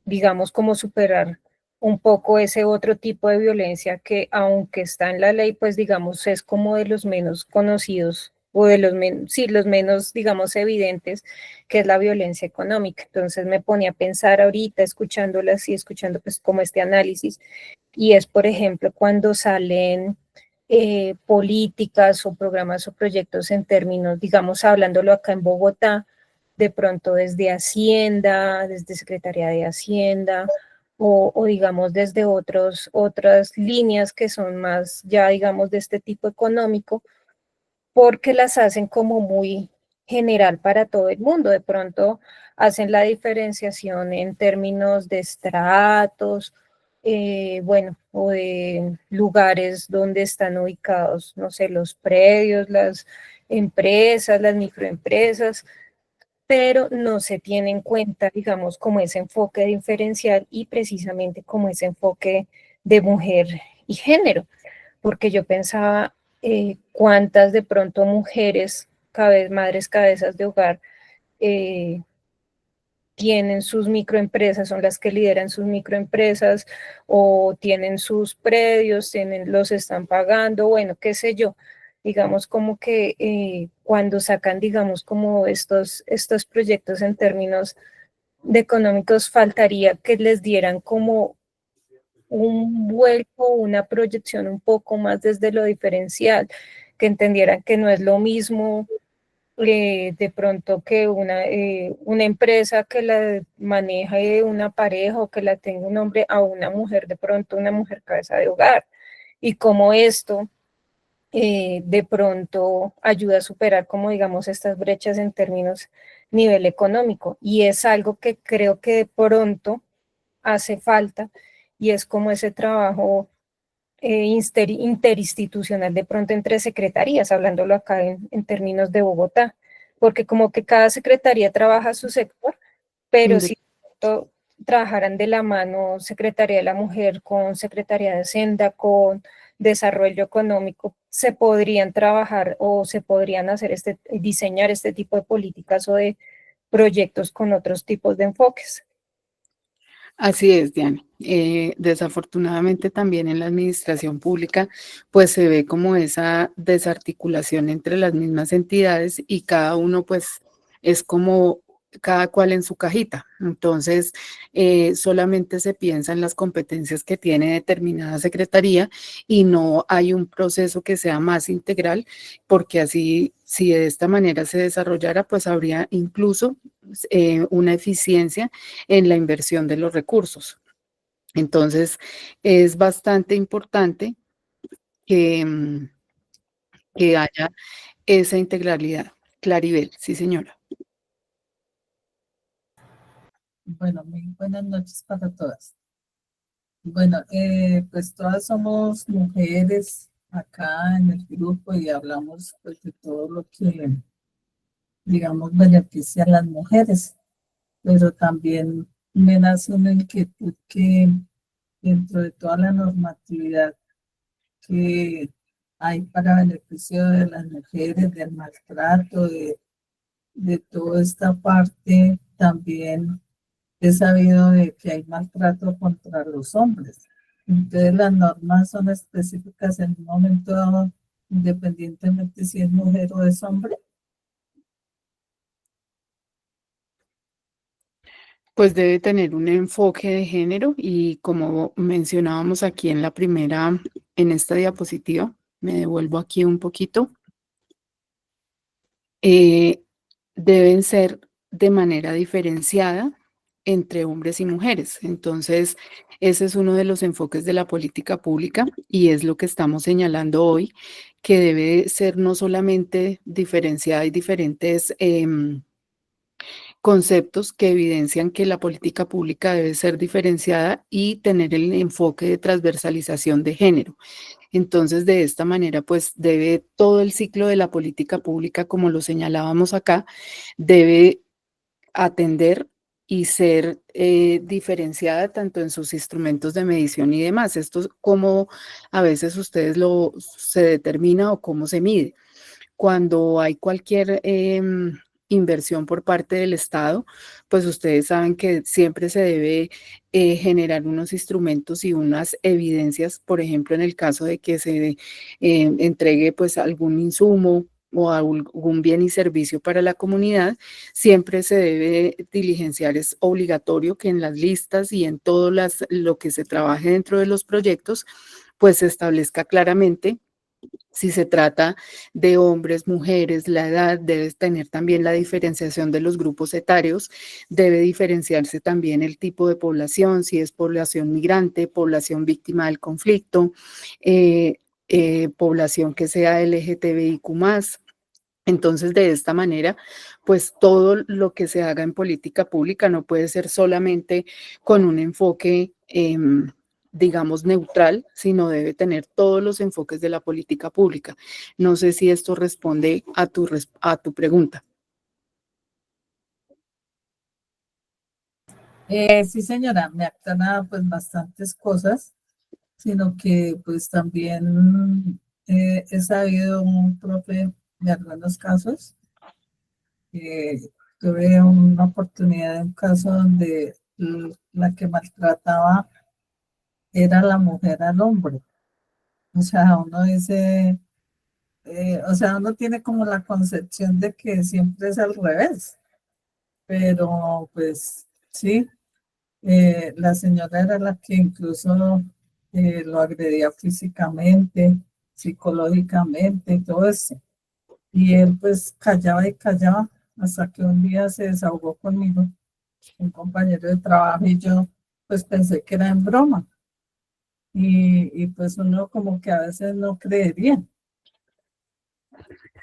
Speaker 13: digamos, como superar un poco ese otro tipo de violencia que, aunque está en la ley, pues digamos, es como de los menos conocidos o de los menos, sí, los menos, digamos, evidentes, que es la violencia económica. Entonces me ponía a pensar ahorita, escuchándolas y escuchando pues como este análisis, y es, por ejemplo, cuando salen políticas o programas o proyectos en términos, digamos, hablándolo acá en Bogotá, de pronto desde Hacienda, desde Secretaría de Hacienda, o digamos desde otras líneas que son más ya digamos de este tipo económico, porque las hacen como muy general para todo el mundo. De pronto hacen la diferenciación en términos de estratos, bueno, o de lugares donde están ubicados, no sé, los predios, las empresas, las microempresas, pero no se tiene en cuenta, digamos, como ese enfoque diferencial y precisamente como ese enfoque de mujer y género, porque yo pensaba cuántas de pronto mujeres, madres cabezas de hogar, tienen sus microempresas, son las que lideran sus microempresas o tienen sus predios, los están pagando, bueno, qué sé yo. Digamos como que cuando sacan, digamos, como estos proyectos en términos de económicos, faltaría que les dieran como un vuelco, una proyección un poco más desde lo diferencial, que entendieran que no es lo mismo de pronto que una empresa que la maneje una pareja o que la tenga un hombre a una mujer, de pronto una mujer cabeza de hogar, y como esto de pronto ayuda a superar, como digamos, estas brechas en términos nivel económico. Y es algo que creo que de pronto hace falta, y es como ese trabajo interinstitucional de pronto entre secretarías, hablándolo acá en términos de Bogotá, porque como que cada secretaría trabaja su sector, pero si trabajaran de la mano Secretaría de la Mujer con Secretaría de Hacienda, con Desarrollo Económico, se podrían trabajar o se podrían hacer diseñar este tipo de políticas o de proyectos con otros tipos de enfoques.
Speaker 5: Así es, Diana. Desafortunadamente también en la administración pública pues se ve como esa desarticulación entre las mismas entidades y cada uno pues es como cada cual en su cajita. Entonces, solamente se piensa en las competencias que tiene determinada secretaría y no hay un proceso que sea más integral, porque así, si de esta manera se desarrollara, pues habría incluso una eficiencia en la inversión de los recursos. Entonces, es bastante importante que, que haya esa integralidad. Claribel, sí señora.
Speaker 3: Bueno, muy buenas noches para todas. Bueno, pues todas somos mujeres acá en el grupo y hablamos pues de todo lo que, digamos, beneficia a las mujeres, pero también me nace una inquietud que dentro de toda la normatividad que hay para beneficio de las mujeres, del maltrato, de toda esta parte, también he sabido de que hay maltrato contra los hombres. Entonces las normas son específicas en un momento dado, independientemente si es mujer o es hombre.
Speaker 5: Pues debe tener un enfoque de género y como mencionábamos aquí en esta diapositiva, Me devuelvo aquí un poquito. Deben ser de manera diferenciada entre hombres y mujeres. Entonces, ese es uno de los enfoques de la política pública y es lo que estamos señalando hoy, que debe ser no solamente diferenciada y diferentes conceptos que evidencian que la política pública debe ser diferenciada y tener el enfoque de transversalización de género. Entonces, de esta manera, pues debe todo el ciclo de la política pública, como lo señalábamos acá, debe atender y ser diferenciada tanto en sus instrumentos de medición y demás. Esto es cómo a veces se determina o cómo se mide. Cuando hay cualquier inversión por parte del Estado, pues ustedes saben que siempre se debe generar unos instrumentos y unas evidencias, por ejemplo, en el caso de que se entregue pues algún insumo o algún bien y servicio para la comunidad, siempre se debe diligenciar, es obligatorio que en las listas y en todo lo que se trabaje dentro de los proyectos, pues se establezca claramente si se trata de hombres, mujeres, la edad, debe tener también la diferenciación de los grupos etarios, debe diferenciarse también el tipo de población, si es población migrante, población víctima del conflicto, población que sea LGTBIQ+. Entonces, de esta manera, pues todo lo que se haga en política pública no puede ser solamente con un enfoque digamos, neutral, sino debe tener todos los enfoques de la política pública. No sé si esto responde a tu pregunta.
Speaker 3: Sí, señora, me aclara pues bastantes cosas, sino que pues también he sabido un profe de algunos casos. Tuve una oportunidad de un caso donde la que maltrataba era la mujer al hombre. O sea, uno dice, o sea, uno tiene como la concepción de que siempre es al revés, pero pues sí, la señora era la que incluso lo agredía físicamente, psicológicamente y todo eso. Y él pues callaba y callaba hasta que un día se desahogó conmigo, un compañero de trabajo, y yo pues pensé que era en broma. Y pues uno como que a veces no creería.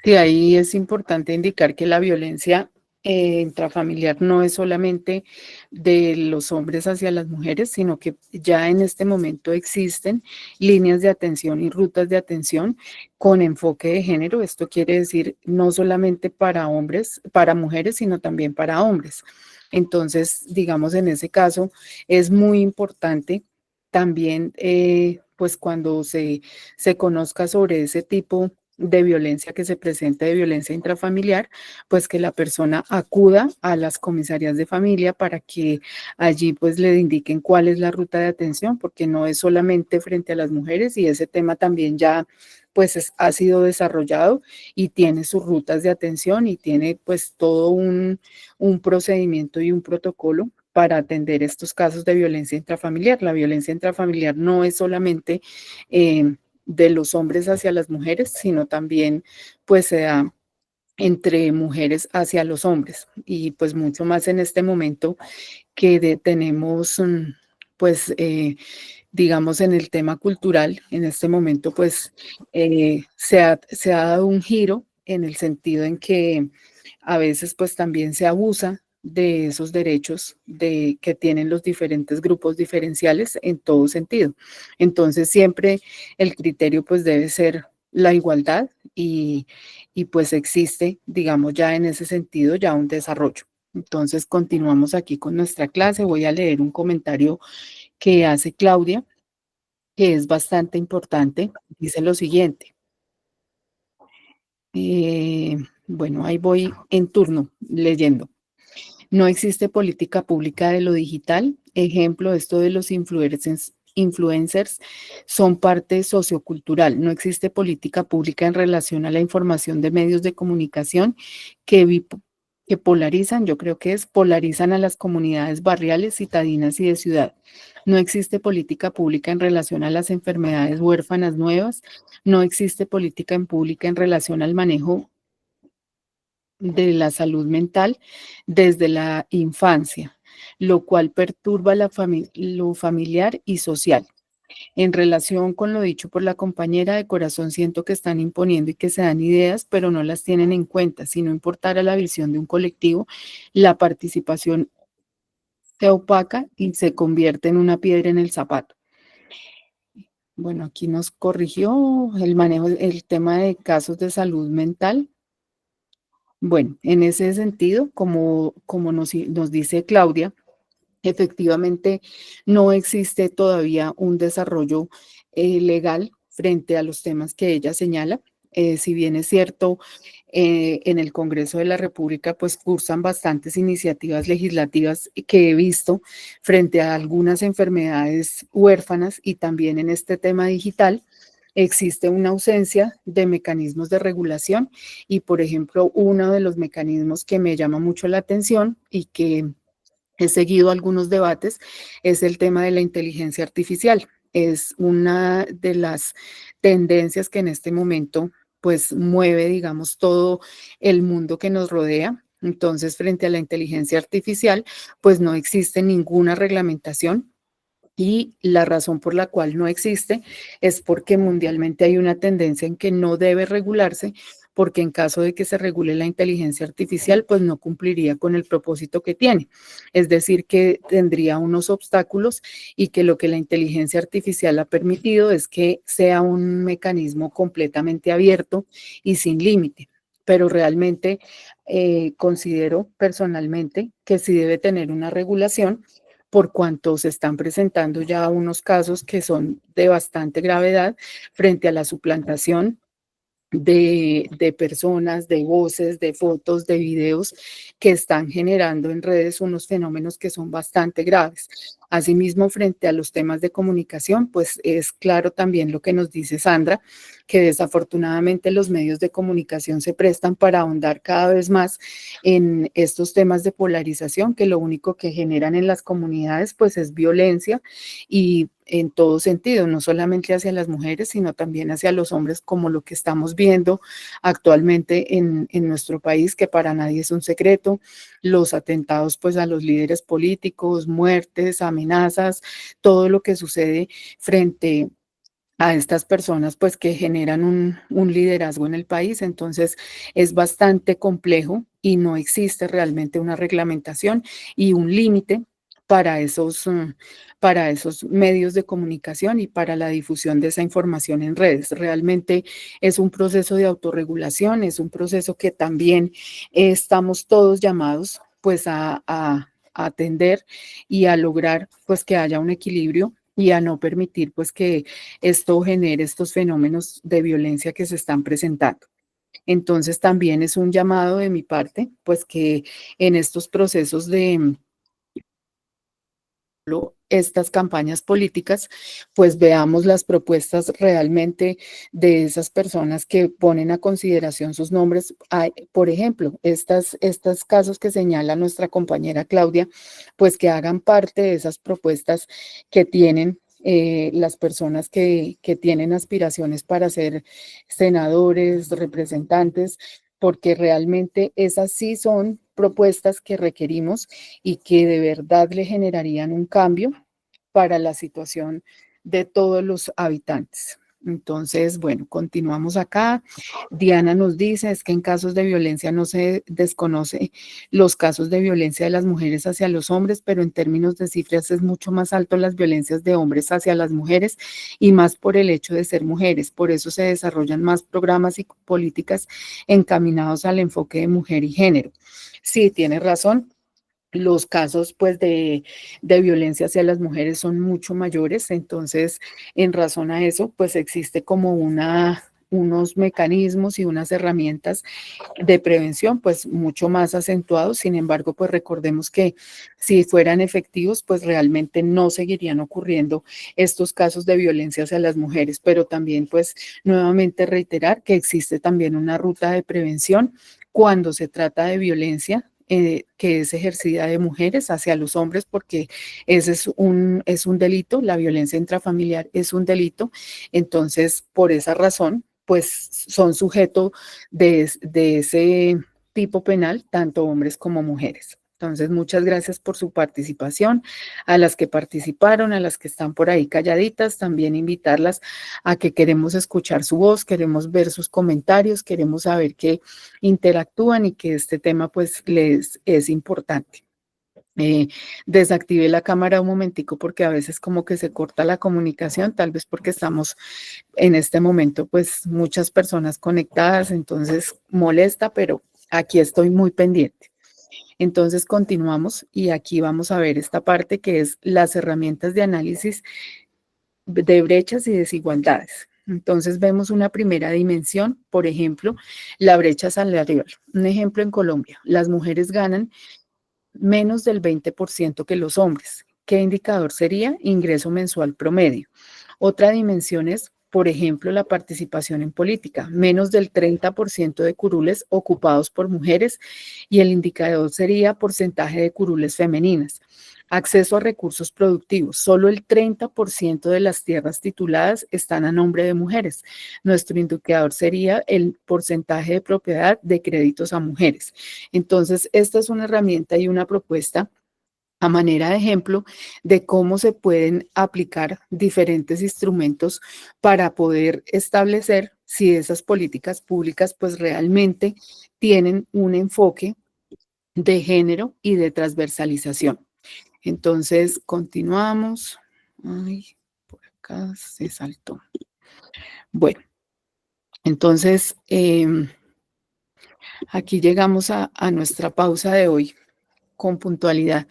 Speaker 5: Sí, ahí es importante indicar que la violencia intrafamiliar no es solamente de los hombres hacia las mujeres, sino que ya en este momento existen líneas de atención y rutas de atención con enfoque de género. Esto quiere decir no solamente para hombres, para mujeres, sino también para hombres. Entonces, digamos, en ese caso es muy importante también, pues cuando se conozca sobre ese tipo de violencia que se presenta, de violencia intrafamiliar, pues que la persona acuda a las comisarías de familia para que allí pues le indiquen cuál es la ruta de atención, porque no es solamente frente a las mujeres, y ese tema también ya pues ha sido desarrollado y tiene sus rutas de atención y tiene pues todo un procedimiento y un protocolo para atender estos casos de violencia intrafamiliar. La violencia intrafamiliar no es solamente de los hombres hacia las mujeres, sino también pues se da entre mujeres hacia los hombres, y pues mucho más en este momento que tenemos pues digamos en el tema cultural, en este momento pues se ha dado un giro en el sentido en que a veces pues también se abusa de esos derechos que tienen los diferentes grupos diferenciales en todo sentido. Entonces siempre el criterio pues debe ser la igualdad y pues existe, digamos, ya en ese sentido ya un desarrollo. Entonces continuamos aquí con nuestra clase. Voy a leer un comentario que hace Claudia, que es bastante importante. Dice lo siguiente. Bueno, ahí voy en turno leyendo. No existe política pública de lo digital. Ejemplo, esto de los influencers son parte sociocultural. No existe política pública en relación a la información de medios de comunicación que que polarizan, yo creo que polarizan a las comunidades barriales, citadinas y de ciudad. No existe política pública en relación a las enfermedades huérfanas nuevas, no existe política pública en relación al manejo de la salud mental desde la infancia, lo cual perturba lo familiar y social. En relación con lo dicho por la compañera, de corazón siento que están imponiendo y que se dan ideas, pero no las tienen en cuenta. Si no importara la visión de un colectivo, la participación se opaca y se convierte en una piedra en el zapato. Bueno, aquí nos corrigió el manejo, el tema de casos de salud mental. Bueno, en ese sentido, como nos dice Claudia, efectivamente no existe todavía un desarrollo legal frente a los temas que ella señala. Si bien es cierto, en el Congreso de la República pues cursan bastantes iniciativas legislativas que he visto frente a algunas enfermedades huérfanas y también en este tema digital, existe una ausencia de mecanismos de regulación y, por ejemplo, uno de los mecanismos que me llama mucho la atención y que he seguido algunos debates es el tema de la inteligencia artificial. Es una de las tendencias que en este momento pues mueve, digamos, todo el mundo que nos rodea. Entonces, frente a la inteligencia artificial, pues no existe ninguna reglamentación. Y la razón por la cual no existe es porque mundialmente hay una tendencia en que no debe regularse, porque en caso de que se regule la inteligencia artificial, pues no cumpliría con el propósito que tiene. Es decir, que tendría unos obstáculos y que lo que la inteligencia artificial ha permitido es que sea un mecanismo completamente abierto y sin límite. Pero realmente considero personalmente que sí debe tener una regulación, por cuanto se están presentando ya unos casos que son de bastante gravedad frente a la suplantación de personas, de voces, de fotos, de videos que están generando en redes unos fenómenos que son bastante graves. Asimismo, frente a los temas de comunicación, pues es claro también lo que nos dice Sandra, que desafortunadamente los medios de comunicación se prestan para ahondar cada vez más en estos temas de polarización, que lo único que generan en las comunidades pues es violencia y en todo sentido, no solamente hacia las mujeres, sino también hacia los hombres, como lo que estamos viendo actualmente en nuestro país, que para nadie es un secreto, los atentados pues a los líderes políticos, muertes, amenazas, todo lo que sucede frente a estas personas pues que generan un liderazgo en el país. Entonces es bastante complejo y no existe realmente una reglamentación y un límite para esos medios de comunicación y para la difusión de esa información en redes. Realmente es un proceso de autorregulación, es un proceso que también estamos todos llamados pues a atender y a lograr pues que haya un equilibrio y a no permitir pues que esto genere estos fenómenos de violencia que se están presentando. Entonces también es un llamado de mi parte pues que en estos procesos de estas campañas políticas, pues veamos las propuestas realmente de esas personas que ponen a consideración sus nombres. Por ejemplo, estos casos que señala nuestra compañera Claudia, pues que hagan parte de esas propuestas que tienen las personas que tienen aspiraciones para ser senadores, representantes, porque realmente esas sí son propuestas que requerimos y que de verdad le generarían un cambio para la situación de todos los habitantes. Entonces, bueno, continuamos acá. Diana nos dice, es que en casos de violencia no se desconoce los casos de violencia de las mujeres hacia los hombres, pero en términos de cifras es mucho más alto las violencias de hombres hacia las mujeres y más por el hecho de ser mujeres. Por eso se desarrollan más programas y políticas encaminados al enfoque de mujer y género. Sí, tiene razón. Los casos pues de violencia hacia las mujeres son mucho mayores, entonces en razón a eso pues existe como unos mecanismos y unas herramientas de prevención pues mucho más acentuados. Sin embargo, pues recordemos que si fueran efectivos pues realmente no seguirían ocurriendo estos casos de violencia hacia las mujeres, pero también pues nuevamente reiterar que existe también una ruta de prevención cuando se trata de violencia que es ejercida de mujeres hacia los hombres, porque ese es un delito, la violencia intrafamiliar es un delito. Entonces, por esa razón, pues son sujetos de ese tipo penal, tanto hombres como mujeres. Entonces, muchas gracias por su participación. A las que participaron, a las que están por ahí calladitas, también invitarlas a que queremos escuchar su voz, queremos ver sus comentarios, queremos saber que interactúan y que este tema pues les es importante. Desactive la cámara un momentico porque a veces como que se corta la comunicación, tal vez porque estamos en este momento pues muchas personas conectadas, entonces molesta, pero aquí estoy muy pendiente. Entonces continuamos y aquí vamos a ver esta parte que es las herramientas de análisis de brechas y desigualdades. Entonces vemos una primera dimensión, por ejemplo, la brecha salarial. Un ejemplo en Colombia, las mujeres ganan menos del 20% que los hombres. ¿Qué indicador sería? Ingreso mensual promedio. Otra dimensión es, por ejemplo, la participación en política, menos del 30% de curules ocupados por mujeres y el indicador sería porcentaje de curules femeninas. Acceso a recursos productivos, solo el 30% de las tierras tituladas están a nombre de mujeres. Nuestro indicador sería el porcentaje de propiedad de créditos a mujeres. Entonces, esta es una herramienta y una propuesta a manera de ejemplo de cómo se pueden aplicar diferentes instrumentos para poder establecer si esas políticas públicas pues realmente tienen un enfoque de género y de transversalización. Entonces, continuamos. Ay, por acá se saltó. Bueno, entonces, aquí llegamos a nuestra pausa de hoy con puntualidad.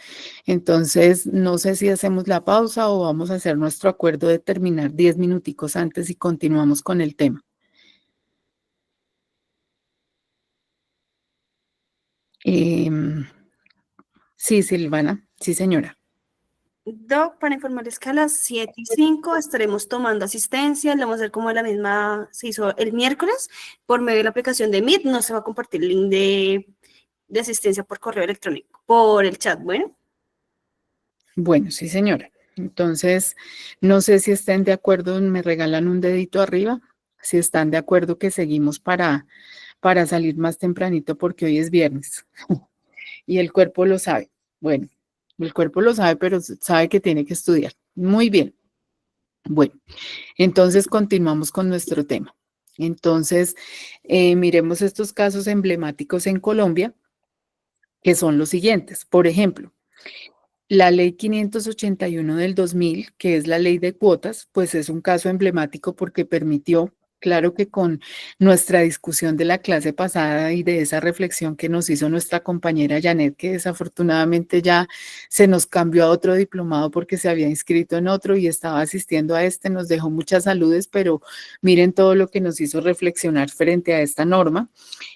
Speaker 5: Entonces, no sé si hacemos la pausa o vamos a hacer nuestro acuerdo de terminar 10 minuticos antes y continuamos con el tema. Sí, Silvana. Sí, señora.
Speaker 1: Doc, para informarles que a las 7:05 estaremos tomando asistencia, lo vamos a hacer como la misma se hizo el miércoles, por medio de la aplicación de Meet. No se va a compartir el link de asistencia por correo electrónico, por el chat, bueno.
Speaker 5: Bueno, sí, señora. Entonces, no sé si estén de acuerdo, me regalan un dedito arriba, si están de acuerdo que seguimos para salir más tempranito porque hoy es viernes y el cuerpo lo sabe. Bueno, el cuerpo lo sabe, pero sabe que tiene que estudiar. Muy bien. Bueno, entonces continuamos con nuestro tema. Entonces, miremos estos casos emblemáticos en Colombia, que son los siguientes. Por ejemplo, la ley 581 del 2000, que es la ley de cuotas, pues es un caso emblemático porque permitió, claro que con nuestra discusión de la clase pasada y de esa reflexión que nos hizo nuestra compañera Janet, que desafortunadamente ya se nos cambió a otro diplomado porque se había inscrito en otro y estaba asistiendo a este, nos dejó muchas saludes, pero miren todo lo que nos hizo reflexionar frente a esta norma,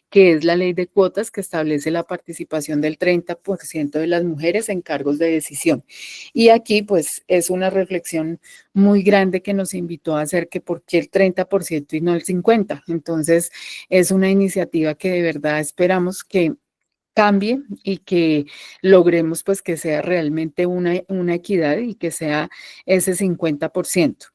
Speaker 5: que es la ley de cuotas que establece la participación del 30% de las mujeres en cargos de decisión. Y aquí pues es una reflexión muy grande que nos invitó a hacer que por qué el 30% y no el 50%. Entonces es una iniciativa que de verdad esperamos que cambie y que logremos pues que sea realmente una equidad y que sea ese 50%.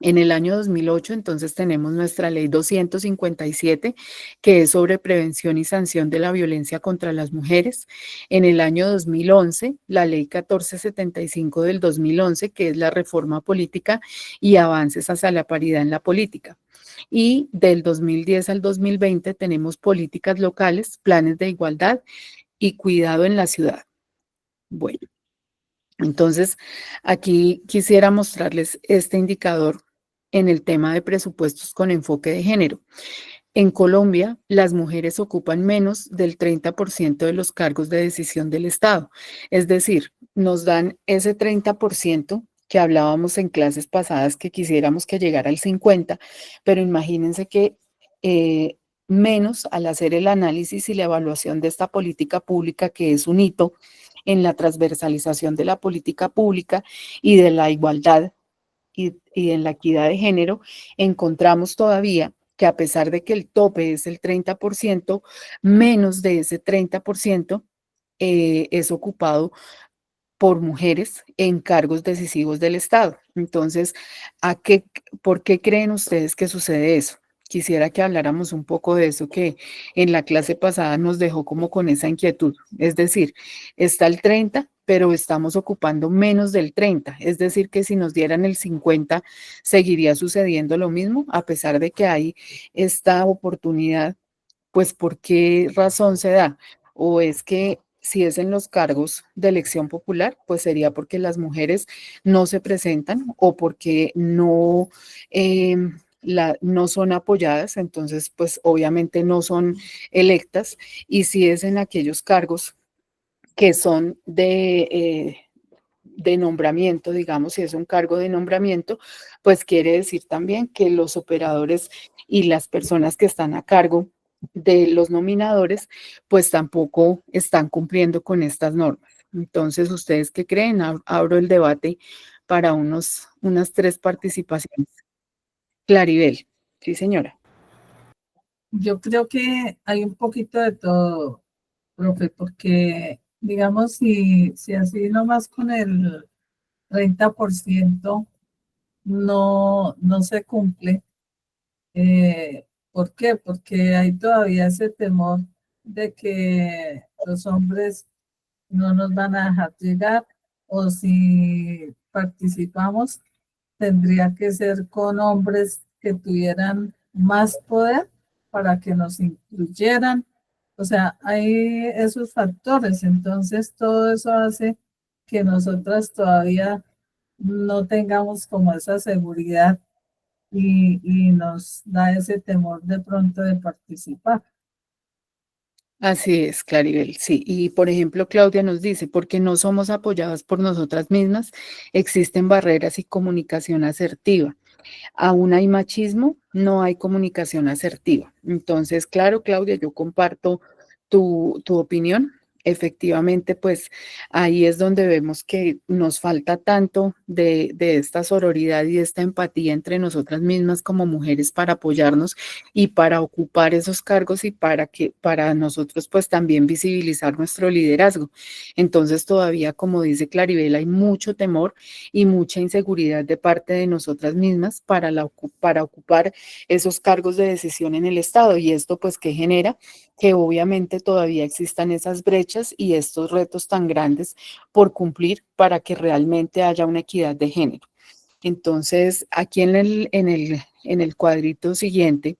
Speaker 5: En el año 2008, entonces, tenemos nuestra ley 257, que es sobre prevención y sanción de la violencia contra las mujeres. En el año 2011, la ley 1475 del 2011, que es la reforma política y avances hacia la paridad en la política. Y del 2010 al 2020 tenemos políticas locales, planes de igualdad y cuidado en la ciudad. Bueno, entonces, aquí quisiera mostrarles este indicador en el tema de presupuestos con enfoque de género. En Colombia, las mujeres ocupan menos del 30% de los cargos de decisión del Estado. Es decir, nos dan ese 30% que hablábamos en clases pasadas que quisiéramos que llegara al 50%, pero imagínense que menos al hacer el análisis y la evaluación de esta política pública, que es un hito en la transversalización de la política pública y de la igualdad y en la equidad de género, encontramos todavía que a pesar de que el tope es el 30%, menos de ese 30% es ocupado por mujeres en cargos decisivos del Estado. Entonces, ¿por qué creen ustedes que sucede eso? Quisiera que habláramos un poco de eso que en la clase pasada nos dejó como con esa inquietud. Es decir, está el 30, pero estamos ocupando menos del 30. Es decir, que si nos dieran el 50, seguiría sucediendo lo mismo, a pesar de que hay esta oportunidad. Pues, ¿por qué razón se da? O es que si es en los cargos de elección popular, pues sería porque las mujeres no se presentan o porque no, no son apoyadas, entonces pues obviamente no son electas. Y si es en aquellos cargos que son de nombramiento, digamos, si es un cargo de nombramiento, pues quiere decir también que los operadores y las personas que están a cargo de los nominadores, pues tampoco están cumpliendo con estas normas. Entonces, ¿ustedes qué creen? Abro el debate para unas 3 participaciones. Claribel. Sí, señora.
Speaker 3: Yo creo que hay un poquito de todo, profe, porque digamos, si así nomás con el 30% no se cumple. ¿Por qué? Porque hay todavía ese temor de que los hombres no nos van a dejar llegar, o si participamos, tendría que ser con hombres que tuvieran más poder para que nos incluyeran. O sea, hay esos factores, entonces todo eso hace que nosotras todavía no tengamos como esa seguridad y nos da ese temor de pronto de participar.
Speaker 5: Así es, Claribel, sí. Y por ejemplo, Claudia nos dice, porque no somos apoyadas por nosotras mismas, existen barreras y comunicación asertiva. Aún hay machismo, no hay comunicación asertiva. Entonces, claro, Claudia, yo comparto tu opinión. Efectivamente, pues ahí es donde vemos que nos falta tanto de esta sororidad y esta empatía entre nosotras mismas como mujeres para apoyarnos y para ocupar esos cargos y para nosotros pues también visibilizar nuestro liderazgo. Entonces todavía, como dice Claribel, hay mucho temor y mucha inseguridad de parte de nosotras mismas para ocupar esos cargos de decisión en el Estado. Y esto pues que genera que obviamente todavía existan esas brechas y estos retos tan grandes por cumplir para que realmente haya una equidad de género. Entonces, aquí en el cuadrito siguiente,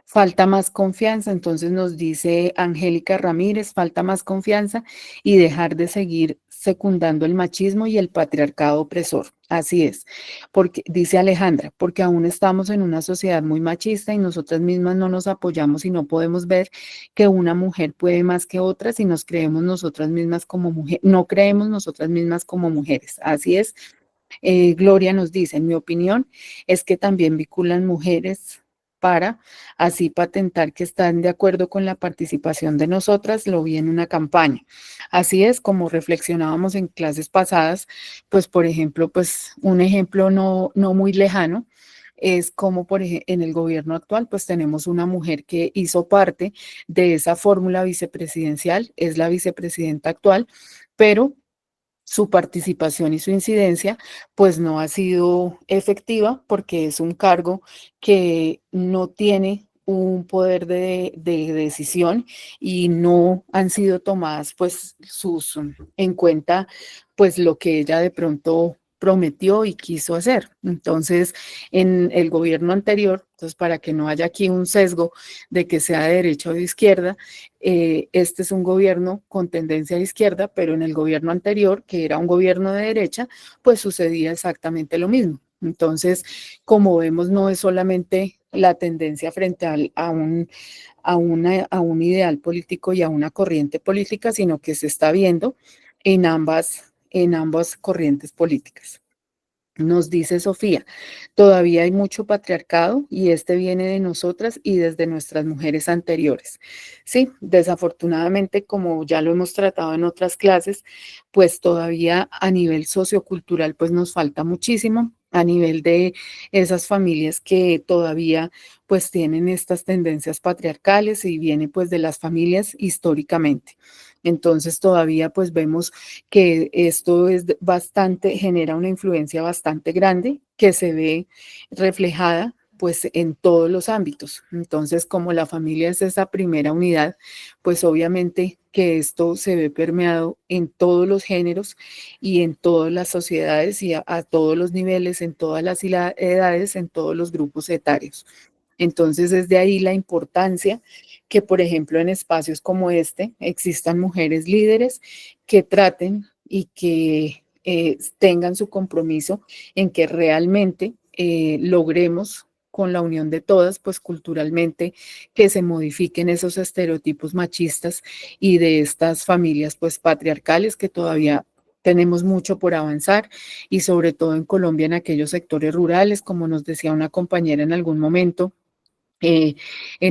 Speaker 5: falta más confianza, entonces nos dice Angélica Ramírez, falta más confianza y dejar de seguir secundando el machismo y el patriarcado opresor. Así es, porque dice Alejandra, porque aún estamos en una sociedad muy machista y nosotras mismas no nos apoyamos y no podemos ver que una mujer puede más que otras y nos creemos nosotras mismas como mujeres, no creemos nosotras mismas como mujeres. Así es. Gloria nos dice, en mi opinión, es que también vinculan mujeres para así patentar que están de acuerdo con la participación de nosotras, lo vi en una campaña. Así es, como reflexionábamos en clases pasadas, pues por ejemplo, pues un ejemplo no muy lejano, es como por ejemplo en el gobierno actual, pues tenemos una mujer que hizo parte de esa fórmula vicepresidencial, es la vicepresidenta actual, pero su participación y su incidencia, pues no ha sido efectiva porque es un cargo que no tiene un poder de decisión y no han sido tomadas pues en cuenta pues lo que ella de pronto prometió y quiso hacer. Entonces, en el gobierno anterior, entonces para que no haya aquí un sesgo de que sea de derecha o de izquierda, este es un gobierno con tendencia a izquierda, pero en el gobierno anterior, que era un gobierno de derecha, pues sucedía exactamente lo mismo. Entonces, como vemos, no es solamente la tendencia frente a un ideal político y a una corriente política, sino que se está viendo en ambas corrientes políticas. Nos dice Sofía, todavía hay mucho patriarcado y este viene de nosotras y desde nuestras mujeres anteriores. Sí, desafortunadamente, como ya lo hemos tratado en otras clases, pues todavía a nivel sociocultural pues nos falta muchísimo a nivel de esas familias que todavía pues tienen estas tendencias patriarcales y viene pues de las familias históricamente. Entonces todavía pues vemos que esto es bastante, genera una influencia bastante grande que se ve reflejada pues en todos los ámbitos. Entonces, como la familia es esa primera unidad, pues obviamente que esto se ve permeado en todos los géneros y en todas las sociedades y a todos los niveles, en todas las edades, en todos los grupos etarios. Entonces, es de ahí la importancia que, por ejemplo, en espacios como este existan mujeres líderes que traten y que tengan su compromiso en que realmente logremos con la unión de todas, pues culturalmente, que se modifiquen esos estereotipos machistas y de estas familias, pues patriarcales que todavía tenemos mucho por avanzar y sobre todo en Colombia, en aquellos sectores rurales, como nos decía una compañera en algún momento, en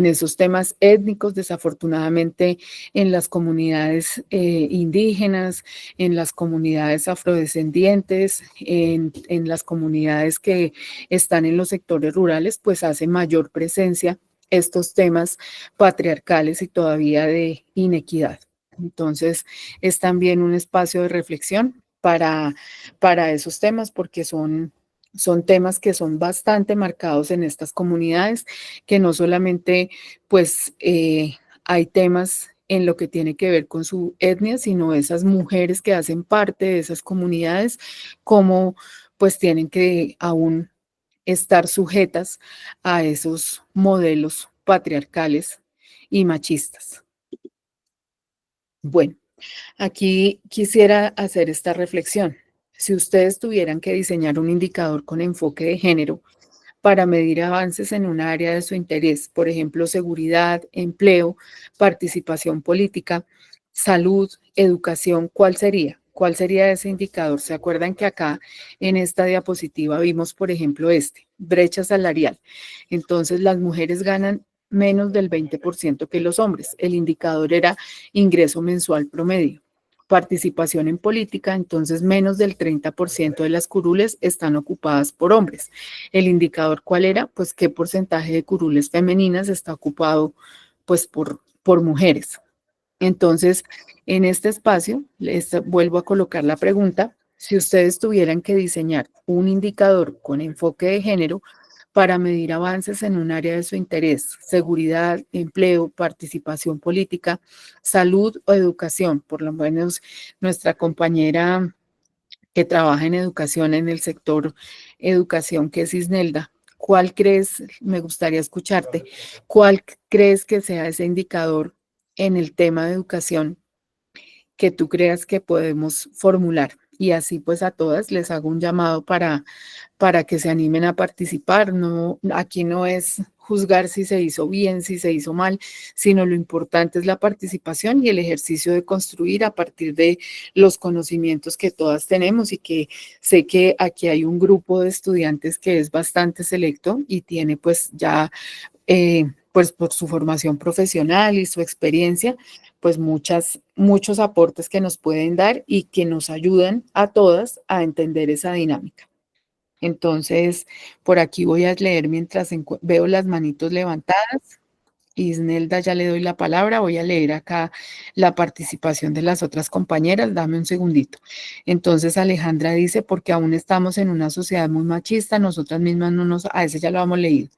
Speaker 5: esos temas étnicos, desafortunadamente en las comunidades indígenas, en las comunidades afrodescendientes, en las comunidades que están en los sectores rurales, pues hace mayor presencia estos temas patriarcales y todavía de inequidad. Entonces, es también un espacio de reflexión para esos temas porque son temas que son bastante marcados en estas comunidades, que no solamente pues hay temas en lo que tiene que ver con su etnia, sino esas mujeres que hacen parte de esas comunidades, como pues tienen que aún estar sujetas a esos modelos patriarcales y machistas. Bueno, aquí quisiera hacer esta reflexión. Si ustedes tuvieran que diseñar un indicador con enfoque de género para medir avances en un área de su interés, por ejemplo, seguridad, empleo, participación política, salud, educación, ¿cuál sería? ¿Cuál sería ese indicador? ¿Se acuerdan que acá en esta diapositiva vimos, por ejemplo, brecha salarial? Entonces, las mujeres ganan menos del 20% que los hombres. El indicador era ingreso mensual promedio. Participación en política, entonces menos del 30% de las curules están ocupadas por hombres. El indicador, ¿cuál era? Pues qué porcentaje de curules femeninas está ocupado pues por mujeres. Entonces, en este espacio, les vuelvo a colocar la pregunta, si ustedes tuvieran que diseñar un indicador con enfoque de género para medir avances en un área de su interés, seguridad, empleo, participación política, salud o educación, por lo menos nuestra compañera que trabaja en educación, en el sector educación, que es Isnelda, ¿cuál crees, me gustaría escucharte, cuál crees que sea ese indicador en el tema de educación que tú creas que podemos formular? Y así pues a todas les hago un llamado para que se animen a participar. No, aquí no es juzgar si se hizo bien, si se hizo mal, sino lo importante es la participación y el ejercicio de construir a partir de los conocimientos que todas tenemos y que sé que aquí hay un grupo de estudiantes que es bastante selecto y tiene pues ya pues por su formación profesional y su experiencia, pues muchos aportes que nos pueden dar y que nos ayudan a todas a entender esa dinámica. Entonces, por aquí voy a leer mientras veo las manitos levantadas. Isnelda, ya le doy la palabra. Voy a leer acá la participación de las otras compañeras. Dame un segundito. Entonces, Alejandra dice, porque aún estamos en una sociedad muy machista, nosotras mismas no nos... ese ya lo hemos leído.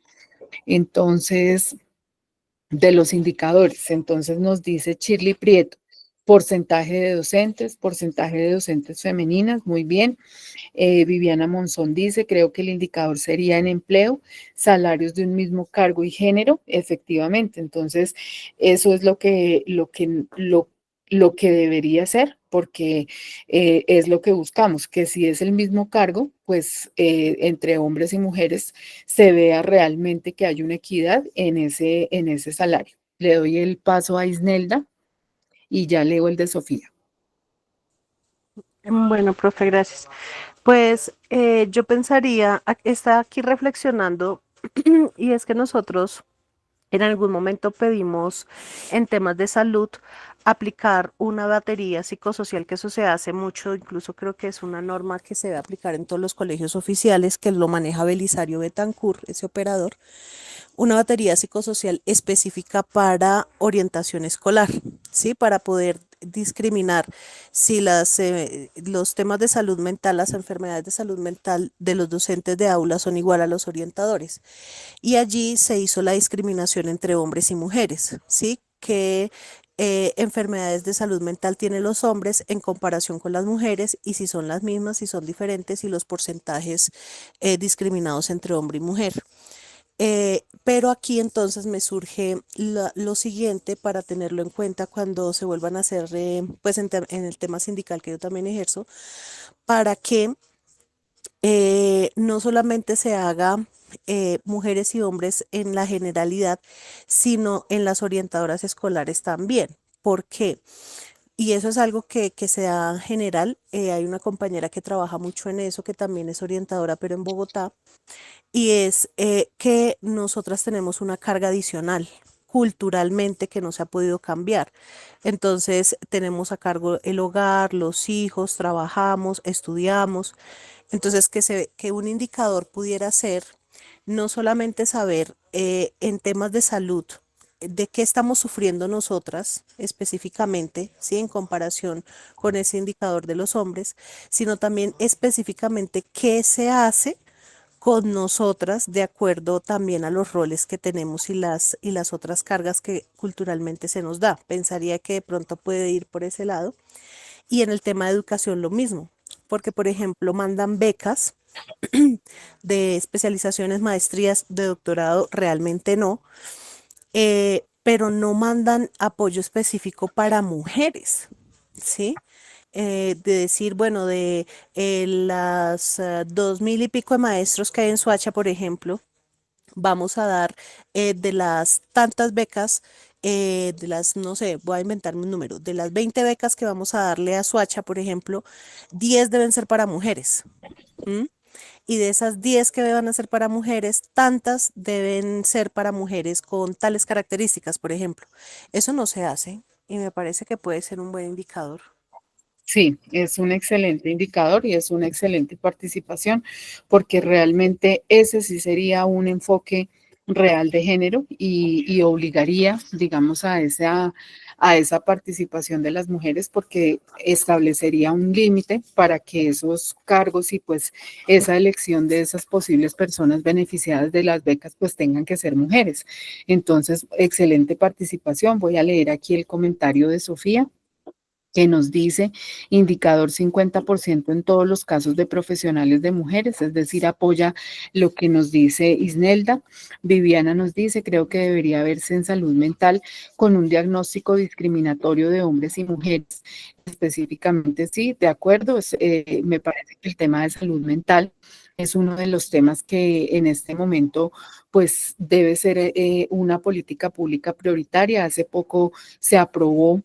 Speaker 5: Entonces, de los indicadores, entonces nos dice Shirley Prieto, porcentaje de docentes femeninas, muy bien. Viviana Monzón dice, creo que el indicador sería en empleo, salarios de un mismo cargo y género, efectivamente. Entonces, eso es lo que debería ser, porque es lo que buscamos, que si es el mismo cargo, pues entre hombres y mujeres se vea realmente que hay una equidad en ese salario. Le doy el paso a Isnelda y ya leo el de Sofía.
Speaker 12: Bueno, profe, gracias. Pues yo pensaría, está aquí reflexionando, y es que nosotros En algún momento pedimos en temas de salud aplicar una batería psicosocial, que eso se hace mucho, incluso creo que es una norma que se debe aplicar en todos los colegios oficiales, que lo maneja Belisario Betancourt, ese operador, una batería psicosocial específica para orientación escolar, ¿sí? Para poder discriminar si los temas de salud mental, las enfermedades de salud mental de los docentes de aula son igual a los orientadores. Y allí se hizo la discriminación entre hombres y mujeres, ¿sí? Que enfermedades de salud mental tienen los hombres en comparación con las mujeres y si son las mismas, si son diferentes y los porcentajes discriminados entre hombre y mujer. Pero aquí entonces me surge lo siguiente para tenerlo en cuenta cuando se vuelvan a hacer, pues en el tema sindical que yo también ejerzo, para que no solamente se haga mujeres y hombres en la generalidad, sino en las orientadoras escolares también. ¿Por qué? Y eso es algo que se da general. Hay una compañera que trabaja mucho en eso, que también es orientadora, pero en Bogotá, y es que nosotras tenemos una carga adicional culturalmente que no se ha podido cambiar. Entonces tenemos a cargo el hogar, los hijos, trabajamos, estudiamos. Entonces que un indicador pudiera ser no solamente saber en temas de salud de qué estamos sufriendo nosotras específicamente, ¿sí? En comparación con ese indicador de los hombres, sino también específicamente qué se hace con nosotras de acuerdo también a los roles que tenemos y las otras cargas que culturalmente se nos da. Pensaría que de pronto puede ir por ese lado. Y en el tema de educación lo mismo, porque por ejemplo mandan becas de especializaciones, maestrías, de doctorado, realmente no, pero no mandan apoyo específico para mujeres, ¿sí? De decir, bueno, de las 2000 y pico de maestros que hay en Soacha, por ejemplo, vamos a dar de las tantas becas, de las, no sé, voy a inventarme un número, de las 20 becas que vamos a darle a Soacha, por ejemplo, 10 deben ser para mujeres. ¿M? Y de esas 10 que van a ser para mujeres, tantas deben ser para mujeres con tales características, por ejemplo. Eso no se hace y me parece que puede ser un buen indicador.
Speaker 5: Sí, es un excelente indicador y es una excelente participación porque realmente ese sí sería un enfoque real de género y obligaría, digamos, a esa participación de las mujeres porque establecería un límite para que esos cargos y pues esa elección de esas posibles personas beneficiadas de las becas pues tengan que ser mujeres. Entonces, excelente participación. Voy a leer aquí el comentario de Sofía, que nos dice indicador 50% en todos los casos de profesionales de mujeres, es decir, apoya lo que nos dice Isnelda. Viviana nos dice, creo que debería verse en salud mental con un diagnóstico discriminatorio de hombres y mujeres. Específicamente, sí, de acuerdo, me parece que el tema de salud mental es uno de los temas que en este momento pues debe ser una política pública prioritaria. Hace poco se aprobó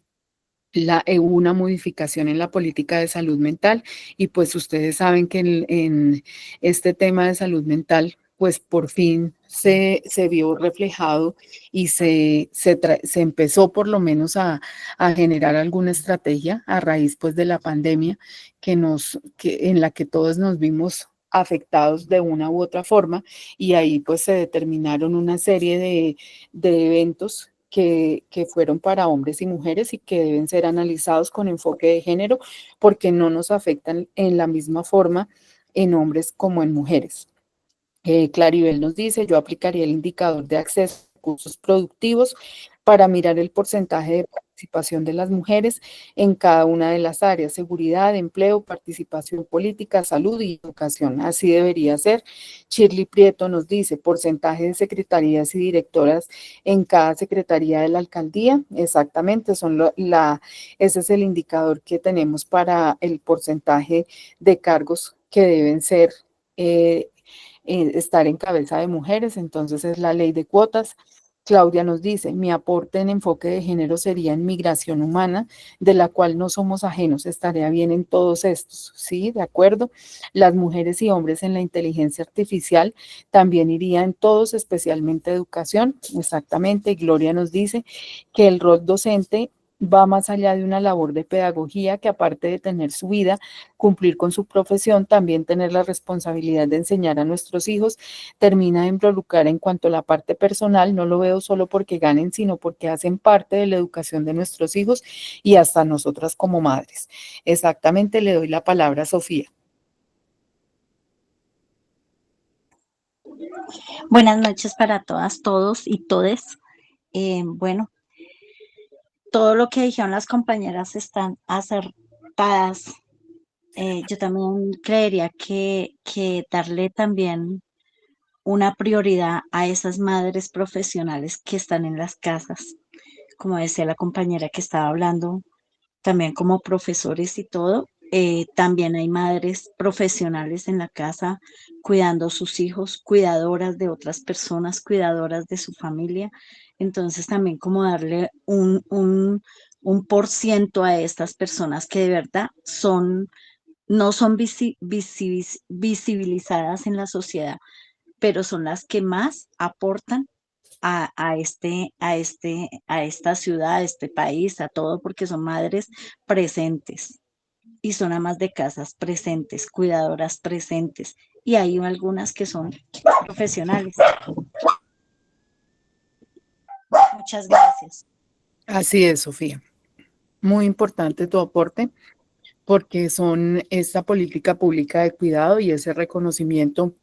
Speaker 5: una modificación en la política de salud mental y pues ustedes saben que en este tema de salud mental pues por fin se vio reflejado y se empezó por lo menos a generar alguna estrategia a raíz pues de la pandemia en la que todos nos vimos afectados de una u otra forma y ahí pues se determinaron una serie de eventos que fueron para hombres y mujeres y que deben ser analizados con enfoque de género porque no nos afectan en la misma forma en hombres como en mujeres. Claribel nos dice, yo aplicaría el indicador de acceso a recursos productivos para mirar el porcentaje de participación de las mujeres en cada una de las áreas, seguridad, empleo, participación política, salud y educación. Así debería ser. Shirley Prieto nos dice, porcentaje de secretarías y directoras en cada secretaría de la alcaldía. Exactamente, ese es el indicador que tenemos para el porcentaje de cargos que deben ser estar en cabeza de mujeres, entonces es la ley de cuotas. Claudia nos dice, mi aporte en enfoque de género sería en migración humana, de la cual no somos ajenos, estaría bien en todos estos, ¿sí? De acuerdo. Las mujeres y hombres en la inteligencia artificial también iría en todos, especialmente educación, exactamente. Y Gloria nos dice que el rol docente va más allá de una labor de pedagogía, que aparte de tener su vida, cumplir con su profesión, también tener la responsabilidad de enseñar a nuestros hijos, termina de involucrar en cuanto a la parte personal, no lo veo solo porque ganen, sino porque hacen parte de la educación de nuestros hijos y hasta nosotras como madres. Exactamente, le doy la palabra a Sofía.
Speaker 14: Buenas noches para todas, todos y todes. Bueno, todo lo que dijeron las compañeras están acertadas. Yo también creería que darle también una prioridad a esas madres profesionales que están en las casas, como decía la compañera que estaba hablando, también como profesores y todo. También hay madres profesionales en la casa cuidando a sus hijos, cuidadoras de otras personas, cuidadoras de su familia. Entonces también como darle un por ciento a estas personas que de verdad no son visibilizadas en la sociedad, pero son las que más aportan a esta ciudad, a este país, a todo, porque son madres presentes y son amas de casas presentes, cuidadoras presentes, y hay algunas que son profesionales. Muchas gracias.
Speaker 5: Así es, Sofía. Muy importante tu aporte, porque son esta política pública de cuidado y ese reconocimiento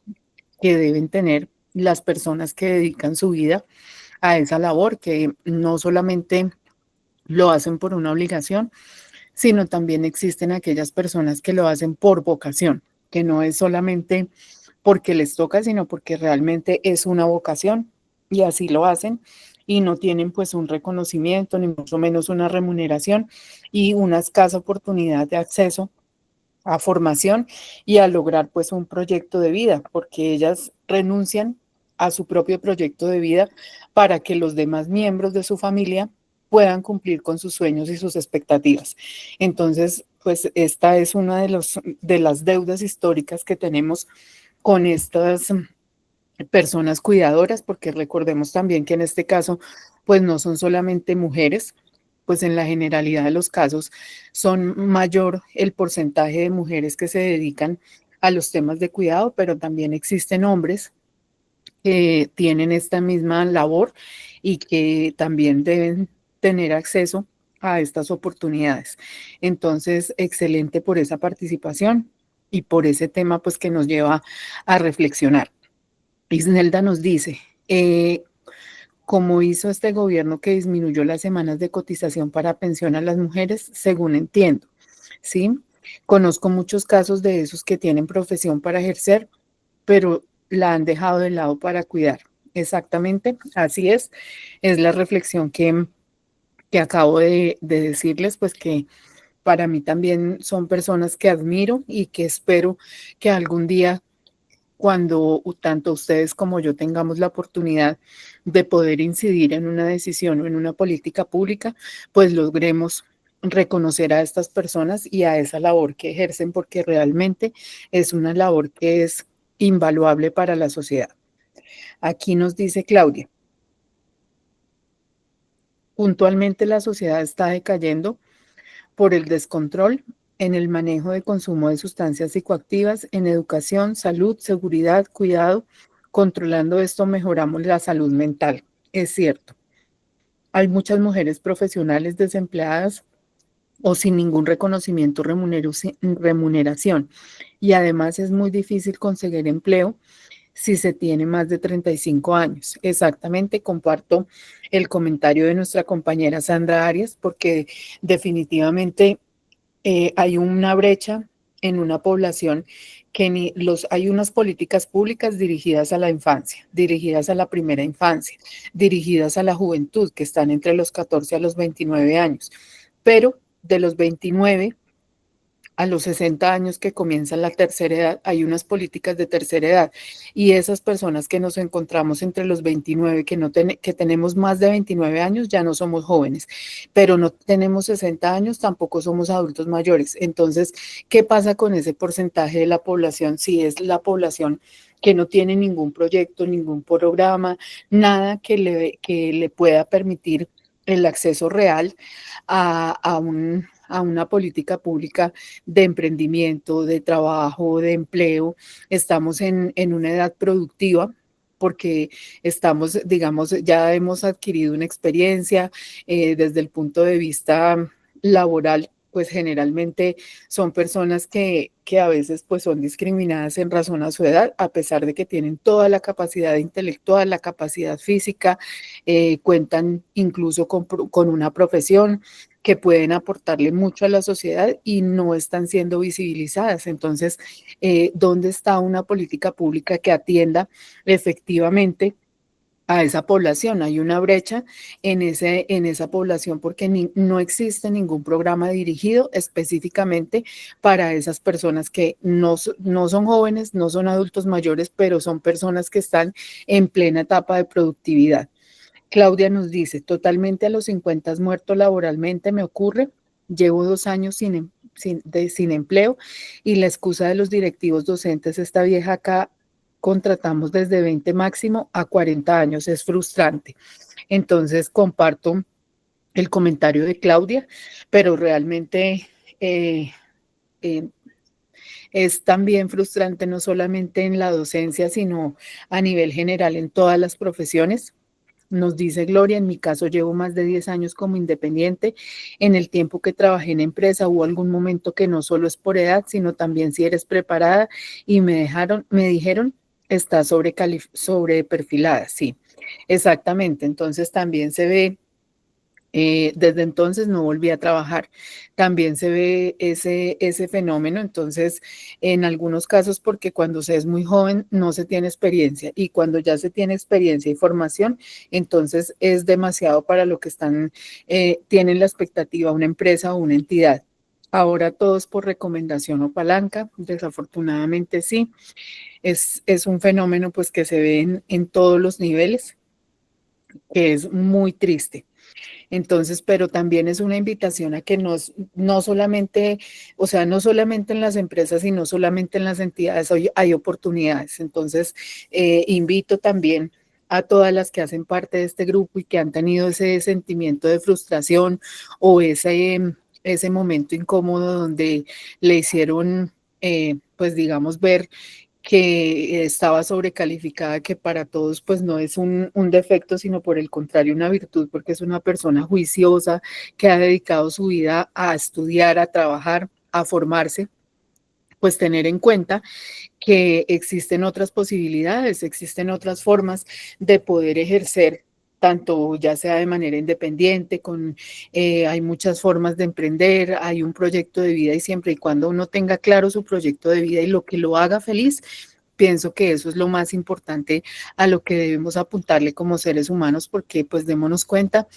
Speaker 5: que deben tener las personas que dedican su vida a esa labor, que no solamente lo hacen por una obligación, sino también existen aquellas personas que lo hacen por vocación, que no es solamente porque les toca, sino porque realmente es una vocación y así lo hacen y no tienen pues un reconocimiento, ni mucho menos una remuneración y una escasa oportunidad de acceso a formación y a lograr pues un proyecto de vida, porque ellas renuncian a su propio proyecto de vida para que los demás miembros de su familia puedan cumplir con sus sueños y sus expectativas. Entonces, pues esta es una de las deudas históricas que tenemos con estas personas cuidadoras, porque recordemos también que en este caso, pues no son solamente mujeres, pues en la generalidad de los casos son mayor el porcentaje de mujeres que se dedican a los temas de cuidado, pero también existen hombres que tienen esta misma labor y que también deben tener acceso a estas oportunidades. Entonces, excelente por esa participación y por ese tema pues que nos lleva a reflexionar. Isnelda nos dice, como hizo este gobierno que disminuyó las semanas de cotización para pensión a las mujeres, según entiendo, ¿sí? Conozco muchos casos de esos que tienen profesión para ejercer, pero la han dejado de lado para cuidar. Exactamente, así es la reflexión que acabo de decirles, pues que para mí también son personas que admiro y que espero que algún día, cuando tanto ustedes como yo tengamos la oportunidad de poder incidir en una decisión o en una política pública, pues logremos reconocer a estas personas y a esa labor que ejercen, porque realmente es una labor que es invaluable para la sociedad. Aquí nos dice Claudia, puntualmente la sociedad está decayendo por el descontrol en el manejo de consumo de sustancias psicoactivas, en educación, salud, seguridad, cuidado. Controlando esto mejoramos la salud mental. Es cierto. Hay muchas mujeres profesionales desempleadas o sin ningún reconocimiento remuneración. Y además es muy difícil conseguir empleo si se tiene más de 35 años. Exactamente, comparto el comentario de nuestra compañera Sandra Arias, porque definitivamente hay una brecha en una población que hay unas políticas públicas dirigidas a la infancia, dirigidas a la primera infancia, dirigidas a la juventud, que están entre los 14 a los 29 años, pero de los 29 a los 60 años que comienza la tercera edad, hay unas políticas de tercera edad y esas personas que nos encontramos entre los 29, que tenemos más de 29 años, ya no somos jóvenes, pero no tenemos 60 años, tampoco somos adultos mayores. Entonces, ¿qué pasa con ese porcentaje de la población? Si es la población que no tiene ningún proyecto, ningún programa, nada que le pueda permitir el acceso real a una política pública de emprendimiento, de trabajo, de empleo. Estamos en una edad productiva porque estamos, digamos, ya hemos adquirido una experiencia desde el punto de vista laboral, pues generalmente son personas que a veces pues son discriminadas en razón a su edad, a pesar de que tienen toda la capacidad intelectual, la capacidad física, cuentan incluso con una profesión que pueden aportarle mucho a la sociedad y no están siendo visibilizadas. Entonces, ¿dónde está una política pública que atienda efectivamente a esa población? Hay una brecha en esa población porque no existe ningún programa dirigido específicamente para esas personas que no son jóvenes, no son adultos mayores, pero son personas que están en plena etapa de productividad. Claudia nos dice, totalmente a los 50 has muerto laboralmente, me ocurre, llevo 2 años sin empleo y la excusa de los directivos docentes, esta vieja acá contratamos desde 20 máximo a 40 años, es frustrante. Entonces comparto el comentario de Claudia, pero realmente es también frustrante no solamente en la docencia, sino a nivel general en todas las profesiones. Nos dice Gloria, en mi caso llevo más de 10 años como independiente. En el tiempo que trabajé en empresa hubo algún momento que no solo es por edad, sino también si eres preparada y me dijeron, está sobreperfilada. Sí, exactamente. Entonces también se ve, desde entonces no volví a trabajar. También se ve ese fenómeno, entonces, en algunos casos, porque cuando se es muy joven no se tiene experiencia y cuando ya se tiene experiencia y formación, entonces es demasiado para lo que tienen la expectativa una empresa o una entidad. Ahora todo es por recomendación o palanca, desafortunadamente sí, es un fenómeno pues que se ve en todos los niveles, que es muy triste. Entonces, pero también es una invitación a que no solamente, o sea, no solamente en las empresas y no solamente en las entidades hay oportunidades. Entonces, invito también a todas las que hacen parte de este grupo y que han tenido ese sentimiento de frustración o ese momento incómodo donde le hicieron, pues digamos, ver que estaba sobrecalificada, que para todos pues no es un defecto, sino por el contrario una virtud, porque es una persona juiciosa que ha dedicado su vida a estudiar, a trabajar, a formarse, pues tener en cuenta que existen otras posibilidades, existen otras formas de poder ejercer tanto ya sea de manera independiente, hay muchas formas de emprender, hay un proyecto de vida y siempre y cuando uno tenga claro su proyecto de vida y lo que lo haga feliz, pienso que eso es lo más importante a lo que debemos apuntarle como seres humanos, porque pues démonos cuenta,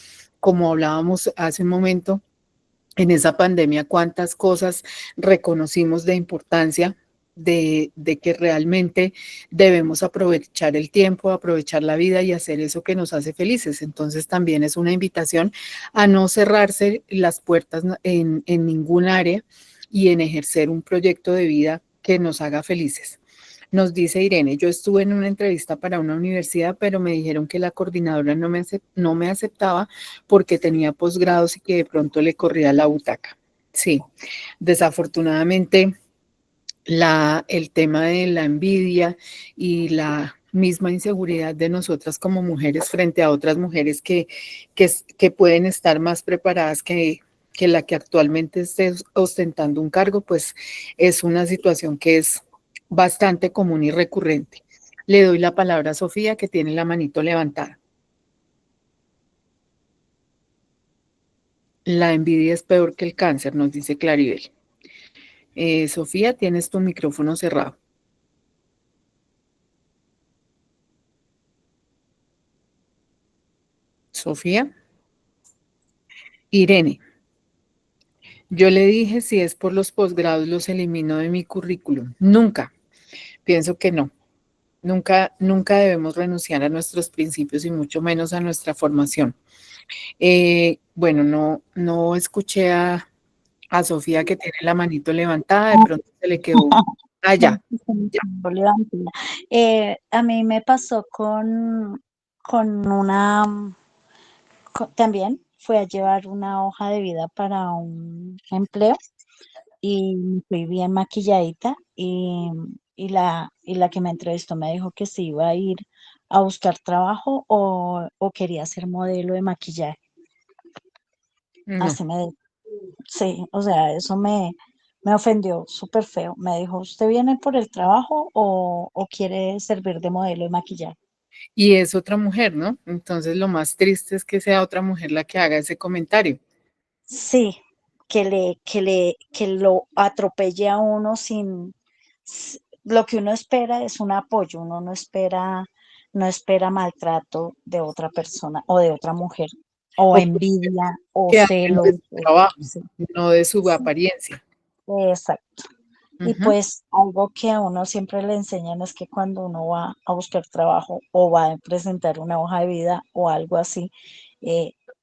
Speaker 5: como hablábamos hace un momento, en esa pandemia, cuántas cosas reconocimos de importancia de que realmente debemos aprovechar el tiempo, aprovechar la vida y hacer eso que nos hace felices. Entonces también es una invitación a no cerrarse las puertas en ningún área y en ejercer un proyecto de vida que nos haga felices. Nos dice Irene, yo estuve en una entrevista para una universidad, pero me dijeron que la coordinadora no me aceptaba porque tenía posgrados y que de pronto le corría la butaca. Sí, desafortunadamente el tema de la envidia y la misma inseguridad de nosotras como mujeres frente a otras mujeres que pueden estar más preparadas que la que actualmente esté ostentando un cargo, pues es una situación que es bastante común y recurrente. Le doy la palabra a Sofía, que tiene la manito levantada. La envidia es peor que el cáncer, nos dice Claribel. Sofía, tienes tu micrófono cerrado. Sofía. Irene. Yo le dije, si es por los posgrados, los elimino de mi currículum. Nunca. Pienso que no. Nunca, nunca debemos renunciar a nuestros principios y mucho menos a nuestra formación. Bueno, no escuché a Sofía que tiene la manito levantada, de pronto se le quedó allá.
Speaker 14: A mí me pasó con una, también fui a llevar una hoja de vida para un empleo y me fui bien maquilladita y la que me entrevistó me dijo que se iba a ir a buscar trabajo o quería ser modelo de maquillaje.
Speaker 5: No.
Speaker 14: Así me dijo. Sí, o sea, eso me ofendió súper feo. Me dijo, ¿usted viene por el trabajo o quiere servir de modelo de maquillaje?
Speaker 5: Y es otra mujer, ¿no? Entonces lo más triste es que sea otra mujer la que haga ese comentario.
Speaker 14: Sí, que lo atropelle a uno lo que uno espera es un apoyo, uno no espera maltrato de otra persona o de otra mujer, o
Speaker 5: O
Speaker 14: envidia, o
Speaker 5: que hablen
Speaker 14: celos.
Speaker 5: de su trabajo,
Speaker 14: Sí,
Speaker 5: no de su
Speaker 14: sí,
Speaker 5: apariencia.
Speaker 14: exacto. Y
Speaker 5: Ujú.
Speaker 14: pues algo que a uno siempre le enseñan es que cuando uno va a buscar trabajo o va a presentar una hoja de vida o algo así,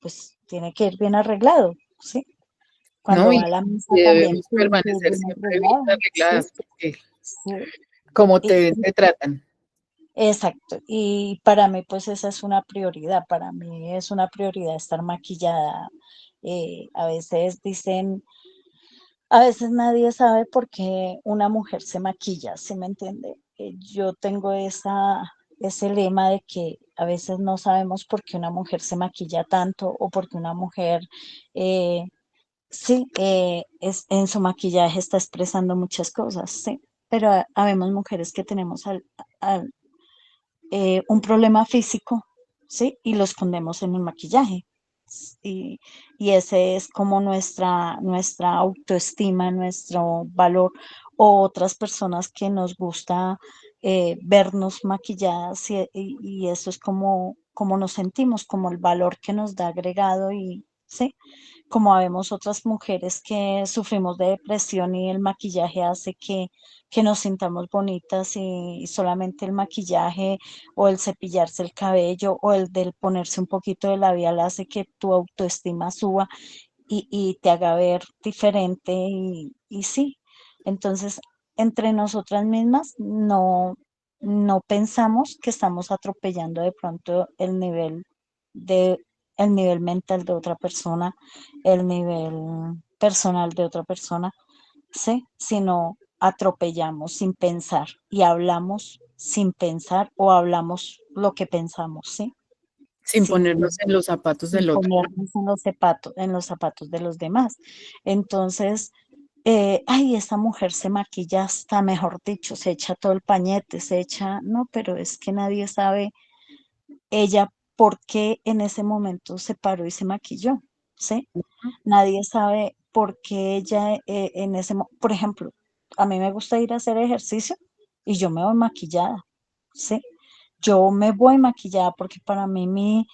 Speaker 14: pues tiene que ir bien arreglado, ¿sí?
Speaker 5: No,
Speaker 14: Cuando va a la misa
Speaker 5: y
Speaker 14: también
Speaker 5: debemos
Speaker 14: tiene que ir
Speaker 5: permanecer
Speaker 14: bien
Speaker 5: siempre bien
Speaker 14: arreglado, ¿sí?
Speaker 5: arregladas, porque
Speaker 14: Sí.
Speaker 5: como
Speaker 14: Y,
Speaker 5: te ven, te tratan.
Speaker 14: exacto. Y para mí, pues esa es una prioridad. Para mí es una prioridad estar maquillada. A veces dicen, a veces nadie sabe por qué una mujer se maquilla, ¿sí me entiende? Yo tengo ese lema de que a veces no sabemos por qué una mujer se maquilla tanto o por qué una mujer, eh, sí, en su maquillaje está expresando muchas cosas, sí. Pero habemos mujeres que tenemos un problema físico, ¿sí? Y lo escondemos en el maquillaje. Y, y ese es como nuestra autoestima, nuestro valor, o otras personas que nos gusta vernos maquilladas y eso es como nos sentimos, como el valor que nos da agregado y, ¿sí? Como habemos otras mujeres que sufrimos de depresión y el maquillaje hace que nos sintamos bonitas y solamente el maquillaje o el cepillarse el cabello o el del ponerse un poquito de labial hace que tu autoestima suba y te haga ver diferente y sí. Entonces, entre nosotras mismas no pensamos que estamos atropellando de pronto de, el nivel mental de otra persona, el nivel personal de otra persona, ¿sí? Sino atropellamos sin pensar y hablamos sin pensar o hablamos lo que pensamos, ¿sí?
Speaker 5: Sin ponernos en los zapatos
Speaker 14: Sin
Speaker 5: del otro.
Speaker 14: ponernos en los zapatos de los demás. Entonces, ay, esta mujer se maquilla hasta, mejor dicho, se echa todo el pañete, se echa, no, pero es que nadie sabe ella por qué en ese momento se paró y se maquilló, ¿sí? Nadie sabe por qué ella en por ejemplo, a mí me gusta ir a hacer ejercicio y yo me voy maquillada, ¿sí? Yo me voy maquillada porque para mí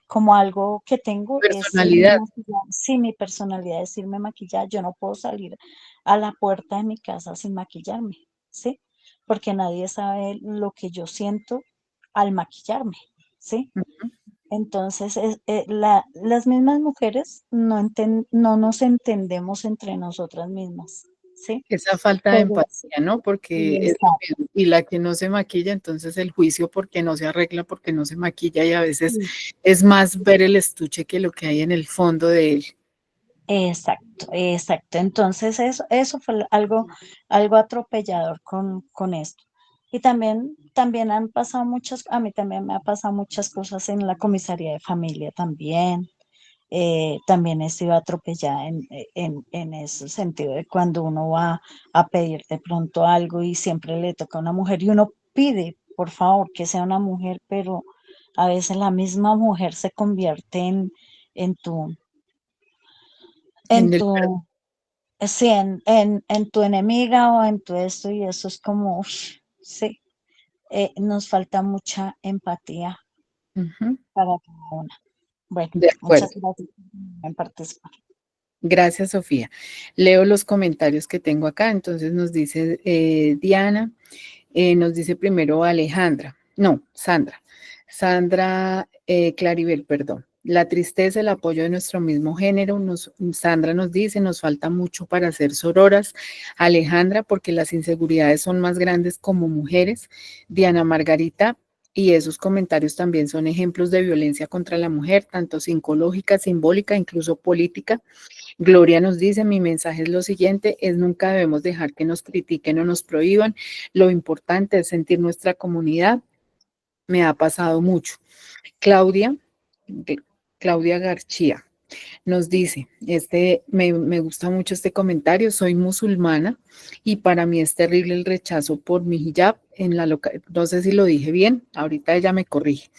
Speaker 14: como algo que tengo es irme
Speaker 5: Personalidad.
Speaker 14: maquillada. Sí, mi personalidad es irme maquillada. Yo no puedo salir a la puerta de mi casa sin maquillarme, ¿sí? Porque nadie sabe lo que yo siento al maquillarme, ¿sí? Entonces, las mismas mujeres no nos entendemos entre nosotras mismas, ¿sí?
Speaker 5: Esa falta de
Speaker 14: Pero,
Speaker 5: empatía, ¿no? Porque es lo
Speaker 14: exacto,
Speaker 5: mismo. Y la que no se maquilla, entonces el juicio porque no se arregla, porque no se maquilla y a veces
Speaker 14: sí,
Speaker 5: es más ver el estuche que lo que hay en el fondo de él.
Speaker 14: exacto, exacto. Entonces, eso fue algo atropellador con esto. Y también han pasado a mí también me ha pasado muchas cosas en la comisaría de familia también. También he sido atropellada en ese sentido de cuando uno va a pedir de pronto algo y siempre le toca a una mujer y uno pide, por favor, que sea una mujer, pero a veces la misma mujer se convierte en tu, en
Speaker 5: En el,
Speaker 14: tu, sí, en tu enemiga o en tu esto y eso es como, uf, sí, nos falta mucha empatía
Speaker 5: Ujú.
Speaker 14: para cada una. Bueno,
Speaker 5: De acuerdo.
Speaker 14: muchas gracias por participar.
Speaker 5: Gracias, Sofía. Leo los comentarios que tengo acá. Entonces nos dice Diana, nos dice primero Alejandra, no, Sandra. Sandra Claribel, perdón. La tristeza, el apoyo de nuestro mismo género. Sandra nos dice, nos falta mucho para ser sororas. Alejandra, porque las inseguridades son más grandes como mujeres. Diana Margarita, y esos comentarios también son ejemplos de violencia contra la mujer, tanto psicológica, simbólica, incluso política. Gloria nos dice, mi mensaje es lo siguiente, es nunca debemos dejar que nos critiquen o nos prohíban. Lo importante es sentir nuestra comunidad. Me ha pasado mucho. Claudia García nos dice, me gusta mucho este comentario, soy musulmana y para mí es terrible el rechazo por mi hijab no sé si lo dije bien, ahorita ella me corrige.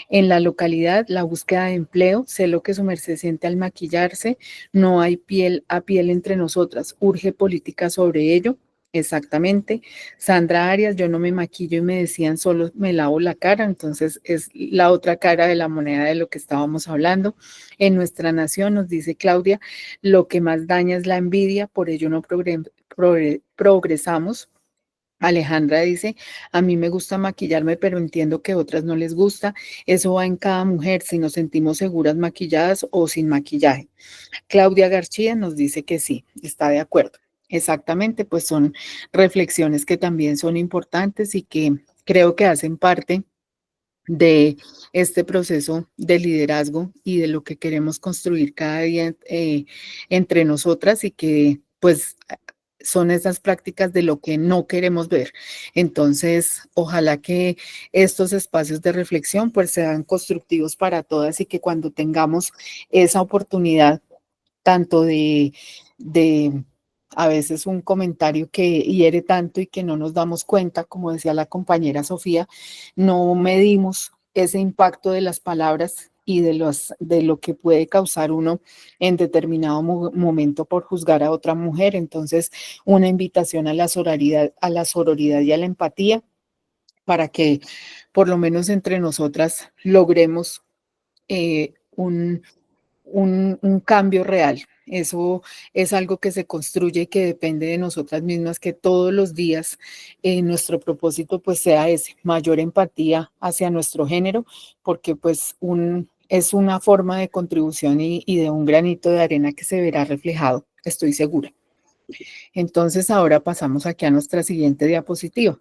Speaker 5: En la localidad, la búsqueda de empleo, sé lo que su merced siente al maquillarse, no hay piel a piel entre nosotras, urge política sobre ello. Exactamente. Sandra Arias, yo no me maquillo y me decían solo me lavo la cara, entonces es la otra cara de la moneda de lo que estábamos hablando. En nuestra nación, nos dice Claudia, lo que más daña es la envidia, por ello no progresamos. Alejandra dice, a mí me gusta maquillarme, pero entiendo que a otras no les gusta. Eso va en cada mujer, si nos sentimos seguras maquilladas o sin maquillaje. Claudia García nos dice que sí, está de acuerdo. Exactamente, pues son reflexiones que también son importantes y que creo que hacen parte de este proceso de liderazgo y de lo que queremos construir cada día entre nosotras y que pues son esas prácticas de lo que no queremos ver. Entonces, ojalá que estos espacios de reflexión pues sean constructivos para todas y que cuando tengamos esa oportunidad tanto de a veces un comentario que hiere tanto y que no nos damos cuenta, como decía la compañera Sofía, no medimos ese impacto de las palabras y de lo que puede causar uno en determinado momento por juzgar a otra mujer. Entonces, una invitación a la sororidad y a la empatía para que por lo menos entre nosotras logremos un cambio real. Eso es algo que se construye y que depende de nosotras mismas, que todos los días nuestro propósito pues sea ese, mayor empatía hacia nuestro género, porque pues es una forma de contribución y de un granito de arena que se verá reflejado, estoy segura. Entonces ahora pasamos aquí a nuestra siguiente diapositiva.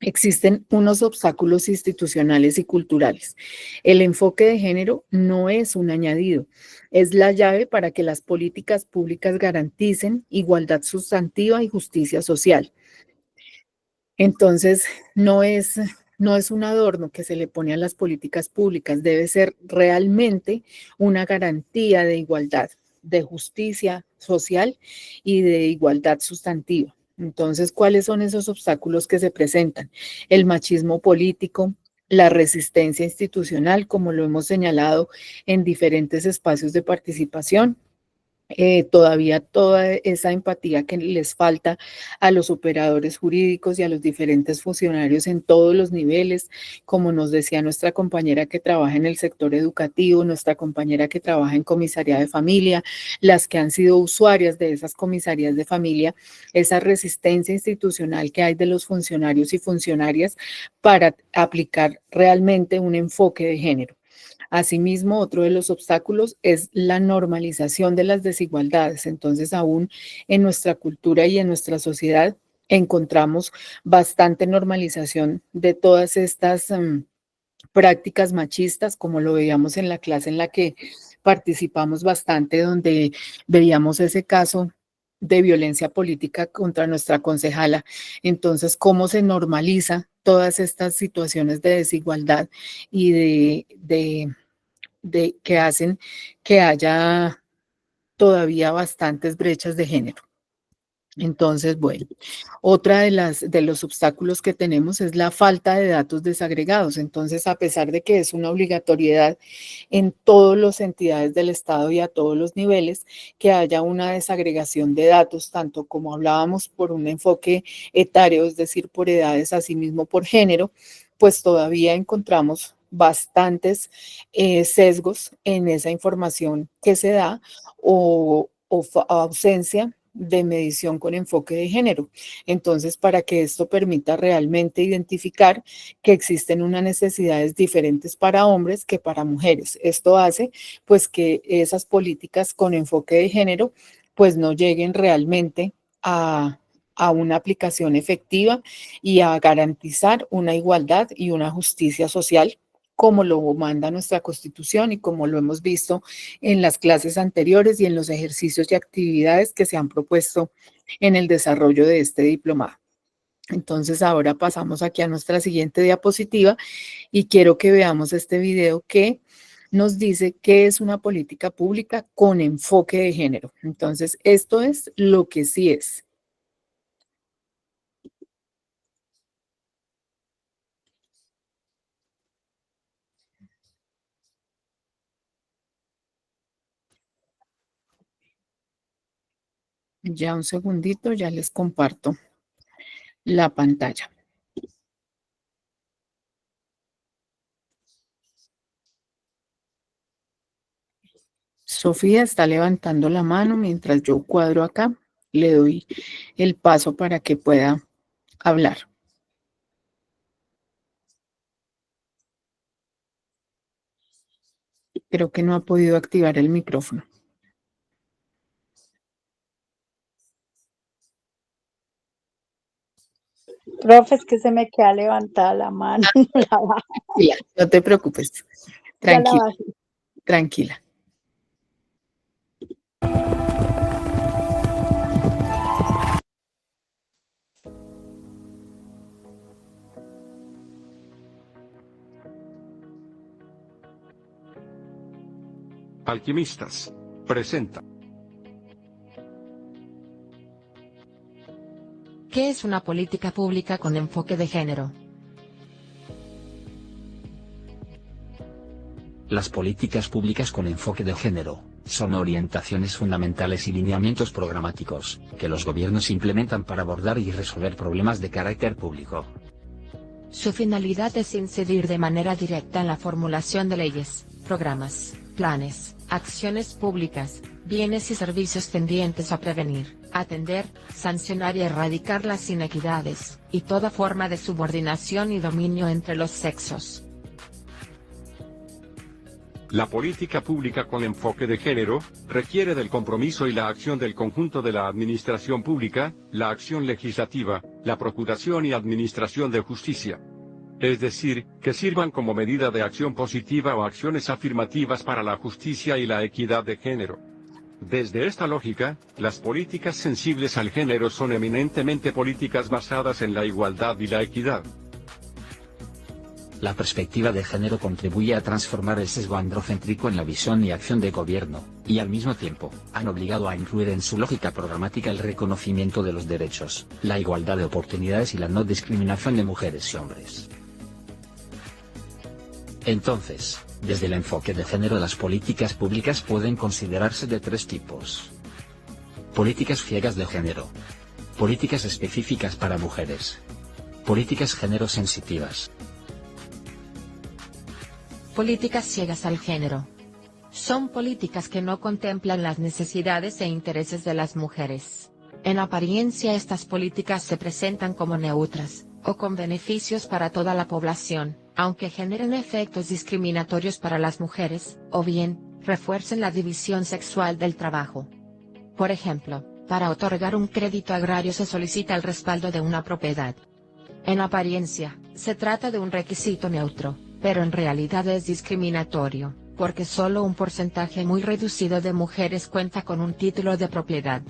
Speaker 5: Existen unos obstáculos institucionales y culturales. El enfoque de género no es un añadido, es la llave para que las políticas públicas garanticen igualdad sustantiva y justicia social. Entonces, no es un adorno que se le pone a las políticas públicas, debe ser realmente una garantía de igualdad, de justicia social y de igualdad sustantiva. Entonces, ¿cuáles son esos obstáculos que se presentan? El machismo político, la resistencia institucional, como lo hemos señalado en diferentes espacios de participación, todavía toda esa empatía que les falta a los operadores jurídicos y a los diferentes funcionarios en todos los niveles, como nos decía nuestra compañera que trabaja en el sector educativo, nuestra compañera que trabaja en comisaría de familia, las que han sido usuarias de esas comisarías de familia, esa resistencia institucional que hay de los funcionarios y funcionarias para aplicar realmente un enfoque de género. Asimismo, otro de los obstáculos es la normalización de las desigualdades. Entonces, aún en nuestra cultura y en nuestra sociedad encontramos bastante normalización de todas estas prácticas machistas, como lo veíamos en la clase en la que participamos bastante, donde veíamos ese caso de violencia política contra nuestra concejala. Entonces, ¿cómo se normaliza todas estas situaciones de desigualdad y de que hacen que haya todavía bastantes brechas de género? Entonces, bueno, otra de los obstáculos que tenemos es la falta de datos desagregados. Entonces, a pesar de que es una obligatoriedad en todas las entidades del Estado y a todos los niveles, que haya una desagregación de datos, tanto como hablábamos por un enfoque etario, es decir, por edades, asimismo por género, pues todavía encontramos bastantes sesgos en esa información que se da o ausencia de medición con enfoque de género. Entonces, para que esto permita realmente identificar que existen unas necesidades diferentes para hombres que para mujeres. Esto hace pues que esas políticas con enfoque de género pues no lleguen realmente a una aplicación efectiva y a garantizar una igualdad y una justicia social, como lo manda nuestra Constitución y como lo hemos visto en las clases anteriores y en los ejercicios y actividades que se han propuesto en el desarrollo de este diplomado. Entonces, ahora pasamos aquí a nuestra siguiente diapositiva y quiero que veamos este video que nos dice qué es una política pública con enfoque de género. Entonces, esto es lo que sí es. Ya un segundito, ya les comparto la pantalla. Sofía está levantando la mano mientras yo cuadro acá. Le doy el paso para que pueda hablar. Creo que no ha podido activar el micrófono.
Speaker 14: Profe, es que se me queda levantada la mano. La bajo.
Speaker 5: Ya, no te preocupes.
Speaker 14: Ya la
Speaker 5: Tranquila,
Speaker 14: bajé.
Speaker 5: tranquila.
Speaker 15: Alquimistas presenta.
Speaker 16: ¿Qué es una política pública con enfoque de género?
Speaker 17: Las políticas públicas con enfoque de género son orientaciones fundamentales y lineamientos programáticos que los gobiernos implementan para abordar y resolver problemas de carácter público.
Speaker 16: Su finalidad es incidir de manera directa en la formulación de leyes, programas, planes, acciones públicas, bienes y servicios tendientes a prevenir, atender, sancionar y erradicar las inequidades, y toda forma de subordinación y dominio entre los sexos.
Speaker 15: La política pública con enfoque de género requiere del compromiso y la acción del conjunto de la administración pública, la acción legislativa, la procuración y administración de justicia. Es decir, que sirvan como medida de acción positiva o acciones afirmativas para la justicia y la equidad de género. Desde esta lógica, las políticas sensibles al género son eminentemente políticas basadas en la igualdad y la equidad.
Speaker 17: La perspectiva de género contribuye a transformar el sesgo androcéntrico en la visión y acción de gobierno, y al mismo tiempo, han obligado a incluir en su lógica programática el reconocimiento de los derechos, la igualdad de oportunidades y la no discriminación de mujeres y hombres. Entonces, desde el enfoque de género las políticas públicas pueden considerarse de tres tipos. Políticas ciegas de género. Políticas específicas para mujeres. Políticas género sensitivas.
Speaker 16: Políticas ciegas al género. Son políticas que no contemplan las necesidades e intereses de las mujeres. En apariencia estas políticas se presentan como neutras, o con beneficios para toda la población, aunque generen efectos discriminatorios para las mujeres, o bien, refuercen la división sexual del trabajo. Por ejemplo, para otorgar un crédito agrario se solicita el respaldo de una propiedad. En apariencia, se trata de un requisito neutro, pero en realidad es discriminatorio, porque solo un porcentaje muy reducido de mujeres cuenta con un título de propiedad.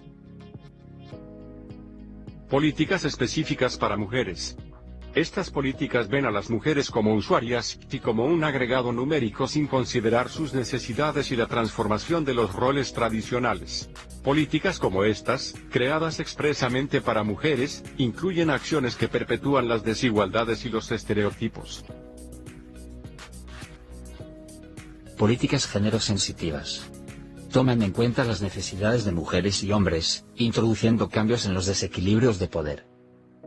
Speaker 15: Políticas específicas para mujeres. Estas políticas ven a las mujeres como usuarias y como un agregado numérico sin considerar sus necesidades y la transformación de los roles tradicionales. Políticas como estas, creadas expresamente para mujeres, incluyen acciones que perpetúan las desigualdades y los estereotipos.
Speaker 17: Políticas género sensitivas. Toman en cuenta las necesidades de mujeres y hombres, introduciendo cambios en los desequilibrios de poder.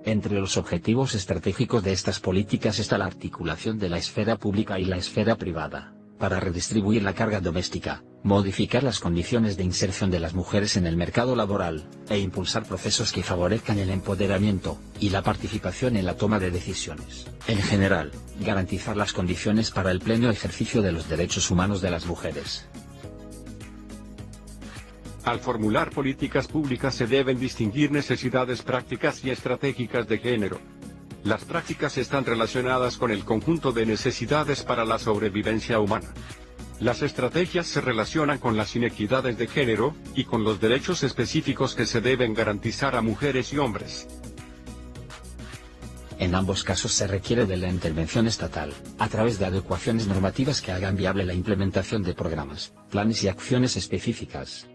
Speaker 17: Entre los objetivos estratégicos de estas políticas está la articulación de la esfera pública y la esfera privada, para redistribuir la carga doméstica, modificar las condiciones de inserción de las mujeres en el mercado laboral, e impulsar procesos que favorezcan el empoderamiento y la participación en la toma de decisiones. En general, garantizar las condiciones para el pleno ejercicio de los derechos humanos de las mujeres.
Speaker 15: Al formular políticas públicas se deben distinguir necesidades prácticas y estratégicas de género. Las prácticas están relacionadas con el conjunto de necesidades para la sobrevivencia humana. Las estrategias se relacionan con las inequidades de género, y con los derechos específicos que se deben garantizar a mujeres y hombres.
Speaker 17: En ambos casos se requiere de la intervención estatal, a través de adecuaciones normativas que hagan viable la implementación de programas, planes y acciones específicas.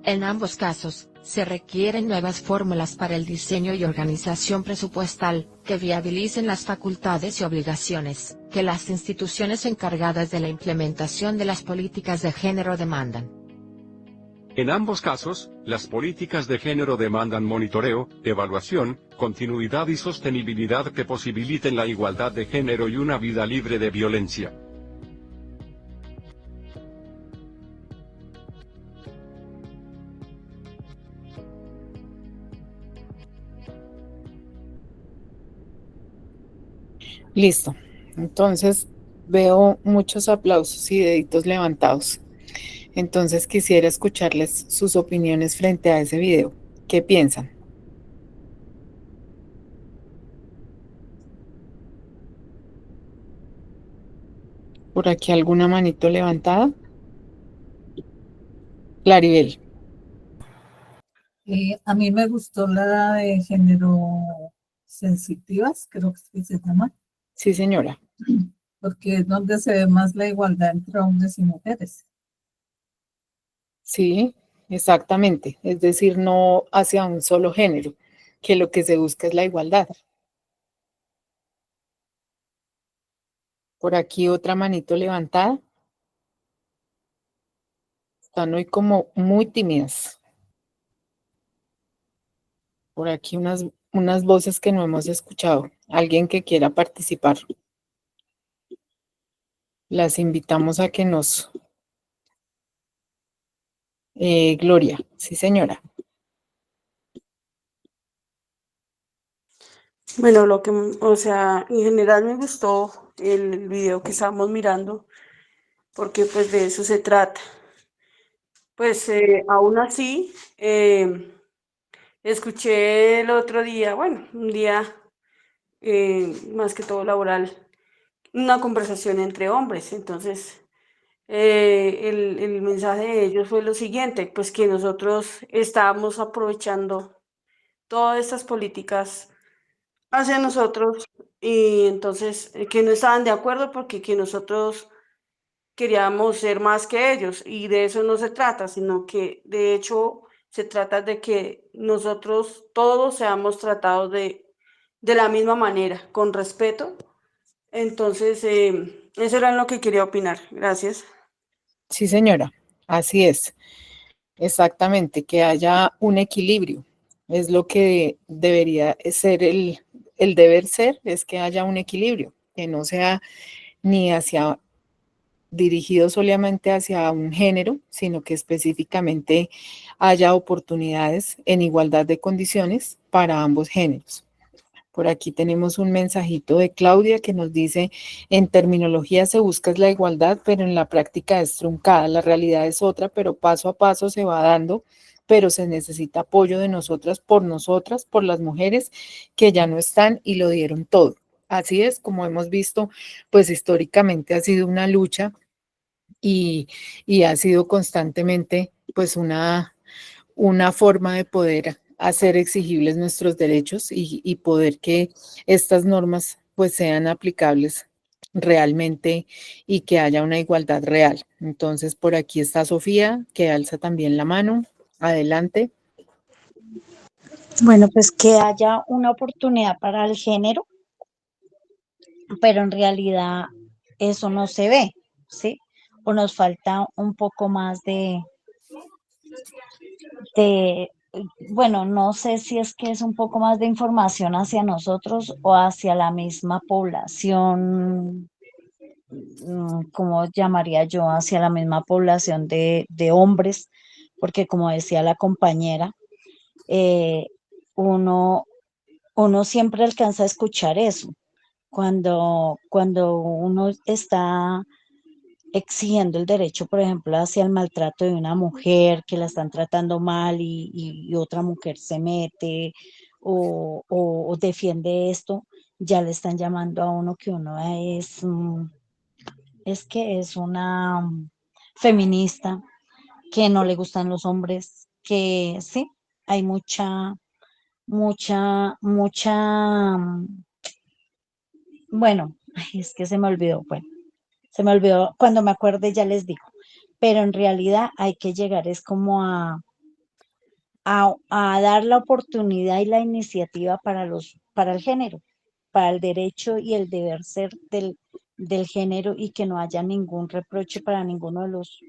Speaker 16: En ambos casos, se requieren nuevas fórmulas para el diseño y organización presupuestal, que viabilicen las facultades y obligaciones que las instituciones encargadas de la implementación de las políticas de género demandan.
Speaker 15: En ambos casos, las políticas de género demandan monitoreo, evaluación, continuidad y sostenibilidad que posibiliten la igualdad de género y una vida libre de violencia.
Speaker 5: Listo. Entonces veo muchos aplausos y deditos levantados. Entonces quisiera escucharles sus opiniones frente a ese video. ¿Qué piensan? ¿Por aquí alguna manito levantada? Claribel.
Speaker 3: A mí me gustó la de género sensitivas, creo que se llama.
Speaker 5: Sí, señora.
Speaker 3: Porque es donde se ve más la igualdad entre hombres y mujeres.
Speaker 5: Sí, exactamente. Es decir, no hacia un solo género, que lo que se busca es la igualdad. Por aquí otra manito levantada. Están hoy como muy tímidas. Por aquí unas voces que no hemos escuchado. Alguien que quiera participar. Las invitamos a que nos... Gloria, sí señora.
Speaker 1: Bueno, o sea, en general me gustó el video que estábamos mirando, porque pues de eso se trata. Pues aún así, escuché el otro día, bueno, un día más que todo laboral, una conversación entre hombres. Entonces, el mensaje de ellos fue lo siguiente, pues que nosotros estábamos aprovechando todas estas políticas hacia nosotros, y entonces que no estaban de acuerdo porque que nosotros queríamos ser más que ellos, y de eso no se trata, sino que de hecho se trata de que nosotros todos seamos tratados de la misma manera, con respeto. Entonces, eso era lo que quería opinar. Gracias.
Speaker 5: Sí, señora, así es. Exactamente, que haya un equilibrio. Es lo que debería ser el deber ser, es que haya un equilibrio, que no sea ni dirigido solamente hacia un género, sino que específicamente haya oportunidades en igualdad de condiciones para ambos géneros. Por aquí tenemos un mensajito de Claudia que nos dice, en terminología se busca la igualdad, pero en la práctica es truncada. La realidad es otra, pero paso a paso se va dando, pero se necesita apoyo de nosotras, por las mujeres que ya no están y lo dieron todo. Así es, como hemos visto, pues históricamente ha sido una lucha y ha sido constantemente pues una forma de poder hacer exigibles nuestros derechos y poder que estas normas pues sean aplicables realmente y que haya una igualdad real. Entonces por aquí está Sofía, que alza también la mano. Adelante.
Speaker 14: Bueno, pues que haya una oportunidad para el género, pero en realidad eso no se ve, ¿sí? O nos falta un poco más de bueno, no sé si es que es un poco más de información hacia nosotros o hacia la misma población, ¿cómo llamaría yo? Hacia la misma población de hombres, porque como decía la compañera, eh, uno, uno siempre alcanza a escuchar eso. Cuando uno está exigiendo el derecho, por ejemplo, hacia el maltrato de una mujer que la están tratando mal y otra mujer se mete o defiende esto, ya le están llamando a uno que uno es que es una feminista, que no le gustan los hombres, que sí, hay mucha, bueno, ay, es que se me olvidó, bueno, se me olvidó, cuando me acuerde ya les digo, pero en realidad hay que llegar, es como a dar la oportunidad y la iniciativa para el género, para el derecho y el deber ser del género y que no haya ningún reproche para ninguno de los,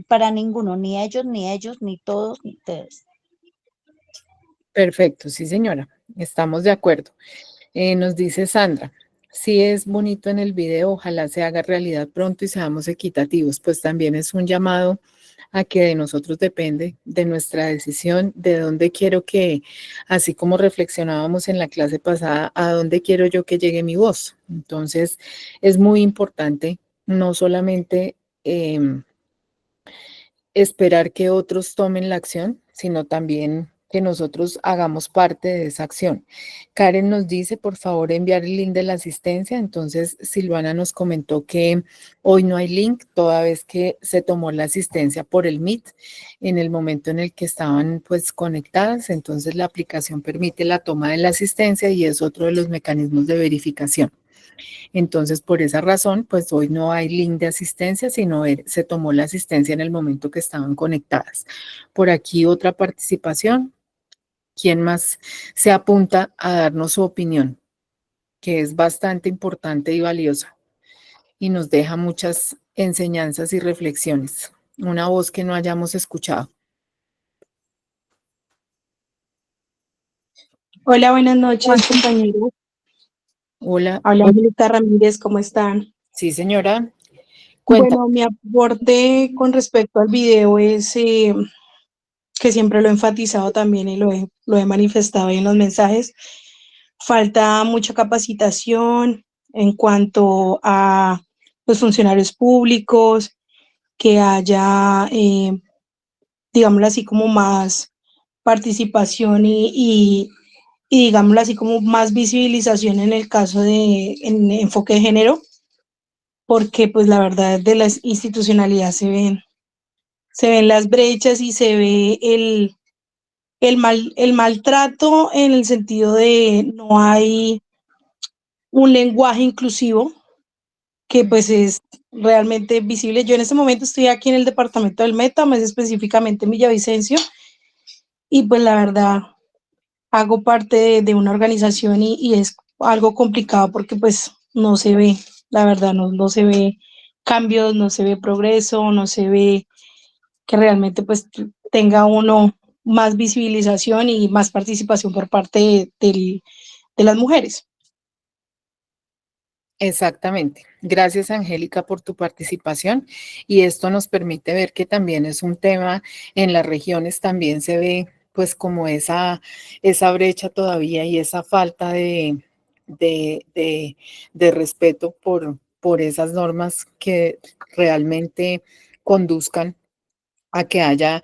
Speaker 14: para ninguno, ni ellos, ni todos, ni ustedes.
Speaker 5: Perfecto, sí señora, estamos de acuerdo. Nos dice Sandra, sí es bonito en el video, ojalá se haga realidad pronto y seamos equitativos, pues también es un llamado a que de nosotros depende, de nuestra decisión, de dónde quiero que, así como reflexionábamos en la clase pasada, a dónde quiero yo que llegue mi voz. Entonces, es muy importante no solamente esperar que otros tomen la acción, sino también que nosotros hagamos parte de esa acción. Karen nos dice, por favor, enviar el link de la asistencia. Entonces, Silvana nos comentó que hoy no hay link, toda vez que se tomó la asistencia por el Meet en el momento en el que estaban pues conectadas. Entonces, la aplicación permite la toma de la asistencia y es otro de los mecanismos de verificación. Entonces, por esa razón, pues hoy no hay link de asistencia, sino se tomó la asistencia en el momento que estaban conectadas. Por aquí otra participación. ¿Quién más se apunta a darnos su opinión? Que es bastante importante y valiosa y nos deja muchas enseñanzas y reflexiones. Una voz que no hayamos escuchado.
Speaker 18: Hola, buenas noches, compañeros.
Speaker 5: Hola.
Speaker 18: Hola, Angélica Ramírez, ¿cómo están?
Speaker 5: Sí, señora. Cuenta.
Speaker 18: Bueno, mi aporte con respecto al video es que siempre lo he enfatizado también y lo he manifestado ahí en los mensajes. Falta mucha capacitación en cuanto a los funcionarios públicos, que haya, digámoslo así, como más participación y digámoslo así, como más visibilización en el caso de en enfoque de género, porque pues la verdad de la institucionalidad se ven las brechas y se ve el maltrato en el sentido de no hay un lenguaje inclusivo que pues es realmente visible. Yo en este momento estoy aquí en el departamento del Meta, más específicamente en Villavicencio, y pues la verdad hago parte de una organización y es algo complicado porque pues no se ve, la verdad, no se ve cambios, no se ve progreso, no se ve que realmente pues tenga uno más visibilización y más participación por parte de las mujeres.
Speaker 5: Exactamente. Gracias, Angélica, por tu participación. Y esto nos permite ver que también es un tema en las regiones, también se ve pues como esa brecha todavía y esa falta de respeto por esas normas que realmente conduzcan a que haya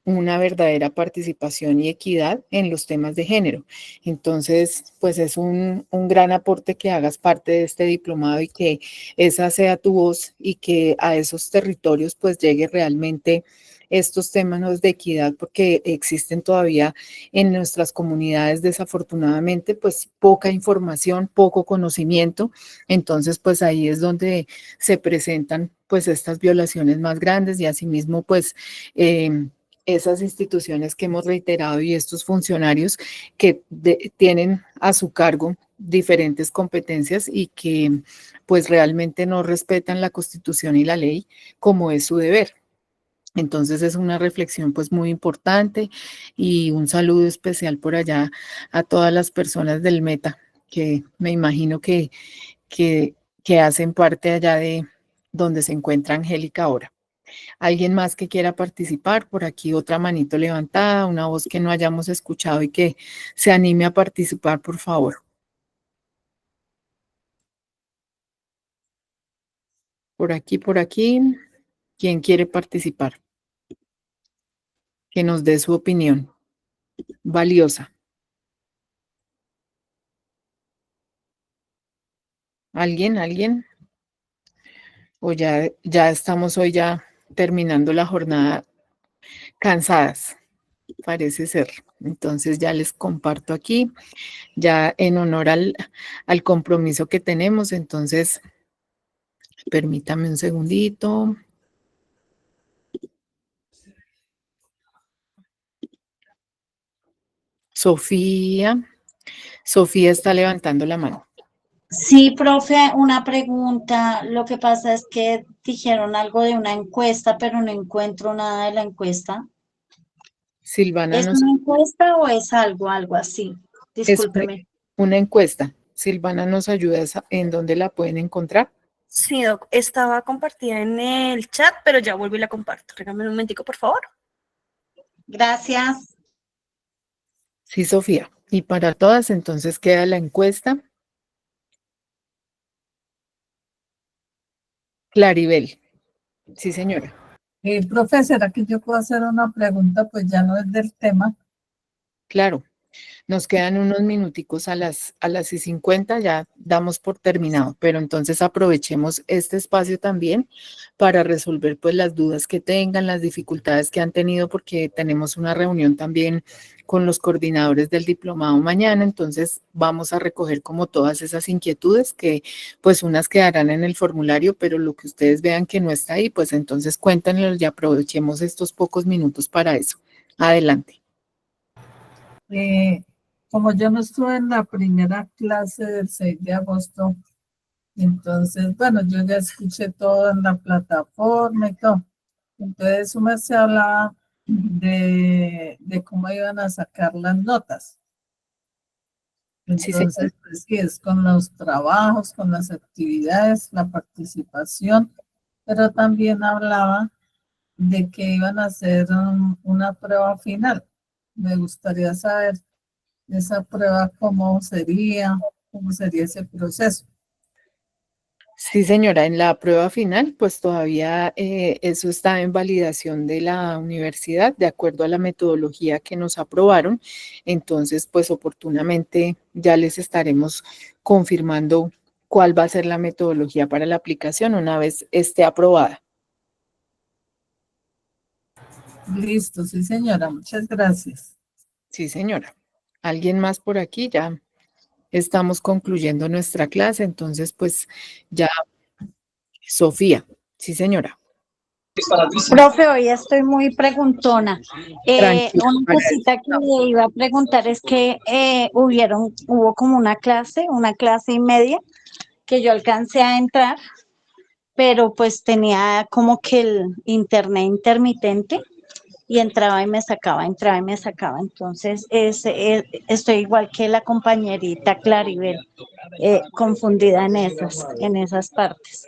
Speaker 5: una verdadera participación y equidad en los temas de género. Entonces, pues es un gran aporte que hagas parte de este diplomado y que esa sea tu voz y que a esos territorios pues llegue realmente estos temas de equidad, porque existen todavía en nuestras comunidades desafortunadamente pues poca información, poco conocimiento. Entonces pues ahí es donde se presentan pues estas violaciones más grandes y asimismo pues esas instituciones que hemos reiterado y estos funcionarios que tienen a su cargo diferentes competencias y que pues realmente no respetan la Constitución y la ley como es su deber. Entonces es una reflexión pues muy importante y un saludo especial por allá a todas las personas del Meta que me imagino que, que hacen parte allá de donde se encuentra Angélica ahora. ¿Alguien más que quiera participar? Por aquí otra manito levantada, una voz que no hayamos escuchado y que se anime a participar, por favor. Por aquí, por aquí. ¿Quién quiere participar? Que nos dé su opinión valiosa. ¿Alguien? ¿Alguien? O ya estamos hoy ya terminando la jornada cansadas, parece ser. Entonces ya les comparto aquí, ya en honor al compromiso que tenemos. Entonces, permítame un segundito. Sofía está levantando la mano.
Speaker 14: Sí, profe, una pregunta. Lo que pasa es que dijeron algo de una encuesta, pero no encuentro nada de la encuesta.
Speaker 5: Silvana
Speaker 14: ¿Es una encuesta o es algo así? Discúlpeme.
Speaker 5: Una encuesta. Silvana nos ayuda en dónde la pueden encontrar.
Speaker 1: Sí, Doc, estaba compartida en el chat, pero ya vuelvo y la comparto. Regálame un momentico, por favor.
Speaker 14: Gracias.
Speaker 5: Sí, Sofía. Y para todas, entonces queda la encuesta. Claribel. Sí, señora.
Speaker 3: Profesora, que yo puedo hacer una pregunta, pues ya no es del tema.
Speaker 5: Claro. Nos quedan unos minuticos a las 6:50, ya damos por terminado, pero entonces aprovechemos este espacio también para resolver pues las dudas que tengan, las dificultades que han tenido, porque tenemos una reunión también con los coordinadores del diplomado mañana, entonces vamos a recoger como todas esas inquietudes que pues unas quedarán en el formulario, pero lo que ustedes vean que no está ahí, pues entonces cuéntenlo y aprovechemos estos pocos minutos para eso. Adelante.
Speaker 3: Como yo no estuve en la primera clase del 6 de agosto, entonces, bueno, yo ya escuché todo en la plataforma y todo. Entonces, Sumar se hablaba de cómo iban a sacar las notas. Entonces, pues sí, es con los trabajos, con las actividades, la participación, pero también hablaba de que iban a hacer una prueba final. Me gustaría saber esa prueba cómo sería ese proceso.
Speaker 5: Sí, señora, en la prueba final, pues todavía eso está en validación de la universidad, de acuerdo a la metodología que nos aprobaron. Entonces, pues oportunamente ya les estaremos confirmando cuál va a ser la metodología para la aplicación una vez esté aprobada.
Speaker 3: Listo, sí, señora, muchas gracias.
Speaker 5: Sí, señora. ¿Alguien más por aquí? Ya estamos concluyendo nuestra clase, entonces pues ya, Sofía, sí señora.
Speaker 14: Profe, hoy estoy muy preguntona.
Speaker 5: Tranquila,
Speaker 14: Una cosita que le iba a preguntar es que hubo como una clase y media que yo alcancé a entrar, pero pues tenía como que el internet intermitente y entraba y me sacaba, entraba y me sacaba. Entonces, estoy igual que la compañerita Claribel, confundida en esas partes.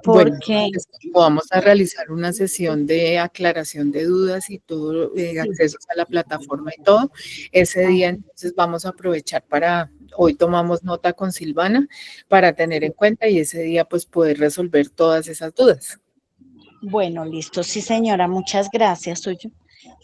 Speaker 14: Porque
Speaker 5: Bueno, vamos a realizar una sesión de aclaración de dudas y todo, accesos a la plataforma y todo. Ese día entonces vamos a aprovechar hoy tomamos nota con Silvana para tener en cuenta y ese día pues poder resolver todas esas dudas.
Speaker 14: Bueno, listo, sí señora, muchas gracias.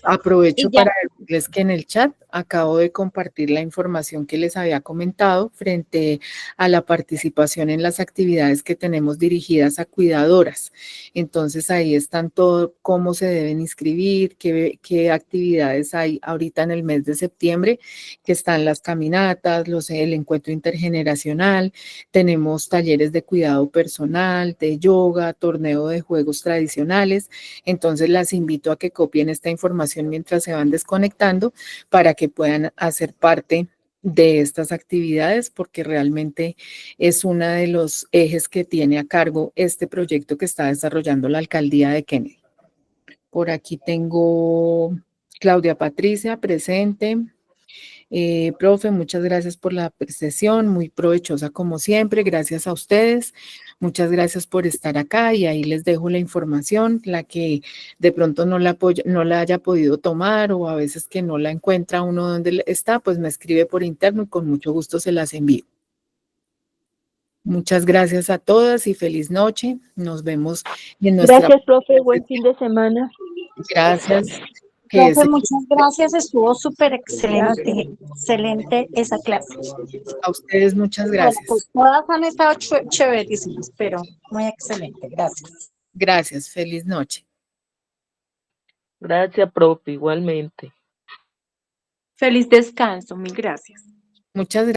Speaker 5: Aprovecho para decirles que en el chat acabo de compartir la información que les había comentado frente a la participación en las actividades que tenemos dirigidas a cuidadoras. Entonces ahí están todo, cómo se deben inscribir, qué actividades hay ahorita en el mes de septiembre, que están las caminatas, el encuentro intergeneracional, tenemos talleres de cuidado personal, de yoga, torneo de juegos tradicionales. Entonces las invito a que copien esta información mientras se van desconectando para que puedan hacer parte de estas actividades, porque realmente es uno de los ejes que tiene a cargo este proyecto que está desarrollando la alcaldía de Kennedy. Por aquí tengo Claudia Patricia presente. Profe, muchas gracias por la sesión, muy provechosa como siempre, gracias a ustedes, muchas gracias por estar acá y ahí les dejo la información, la que de pronto no la haya podido tomar o a veces que no la encuentra uno donde está, pues me escribe por interno y con mucho gusto se las envío. Muchas gracias a todas y feliz noche, nos vemos en nuestra...
Speaker 19: Gracias, profe, buen fin de semana.
Speaker 5: Gracias.
Speaker 14: Profe, muchas gracias, estuvo súper excelente, excelente esa clase.
Speaker 5: A ustedes muchas
Speaker 14: Bueno,
Speaker 5: gracias.
Speaker 14: pues todas han estado chéverísimas, pero muy excelente, gracias.
Speaker 5: Gracias, feliz noche.
Speaker 19: Gracias, profe, igualmente.
Speaker 20: Feliz descanso, mil gracias.
Speaker 5: Muchas gracias.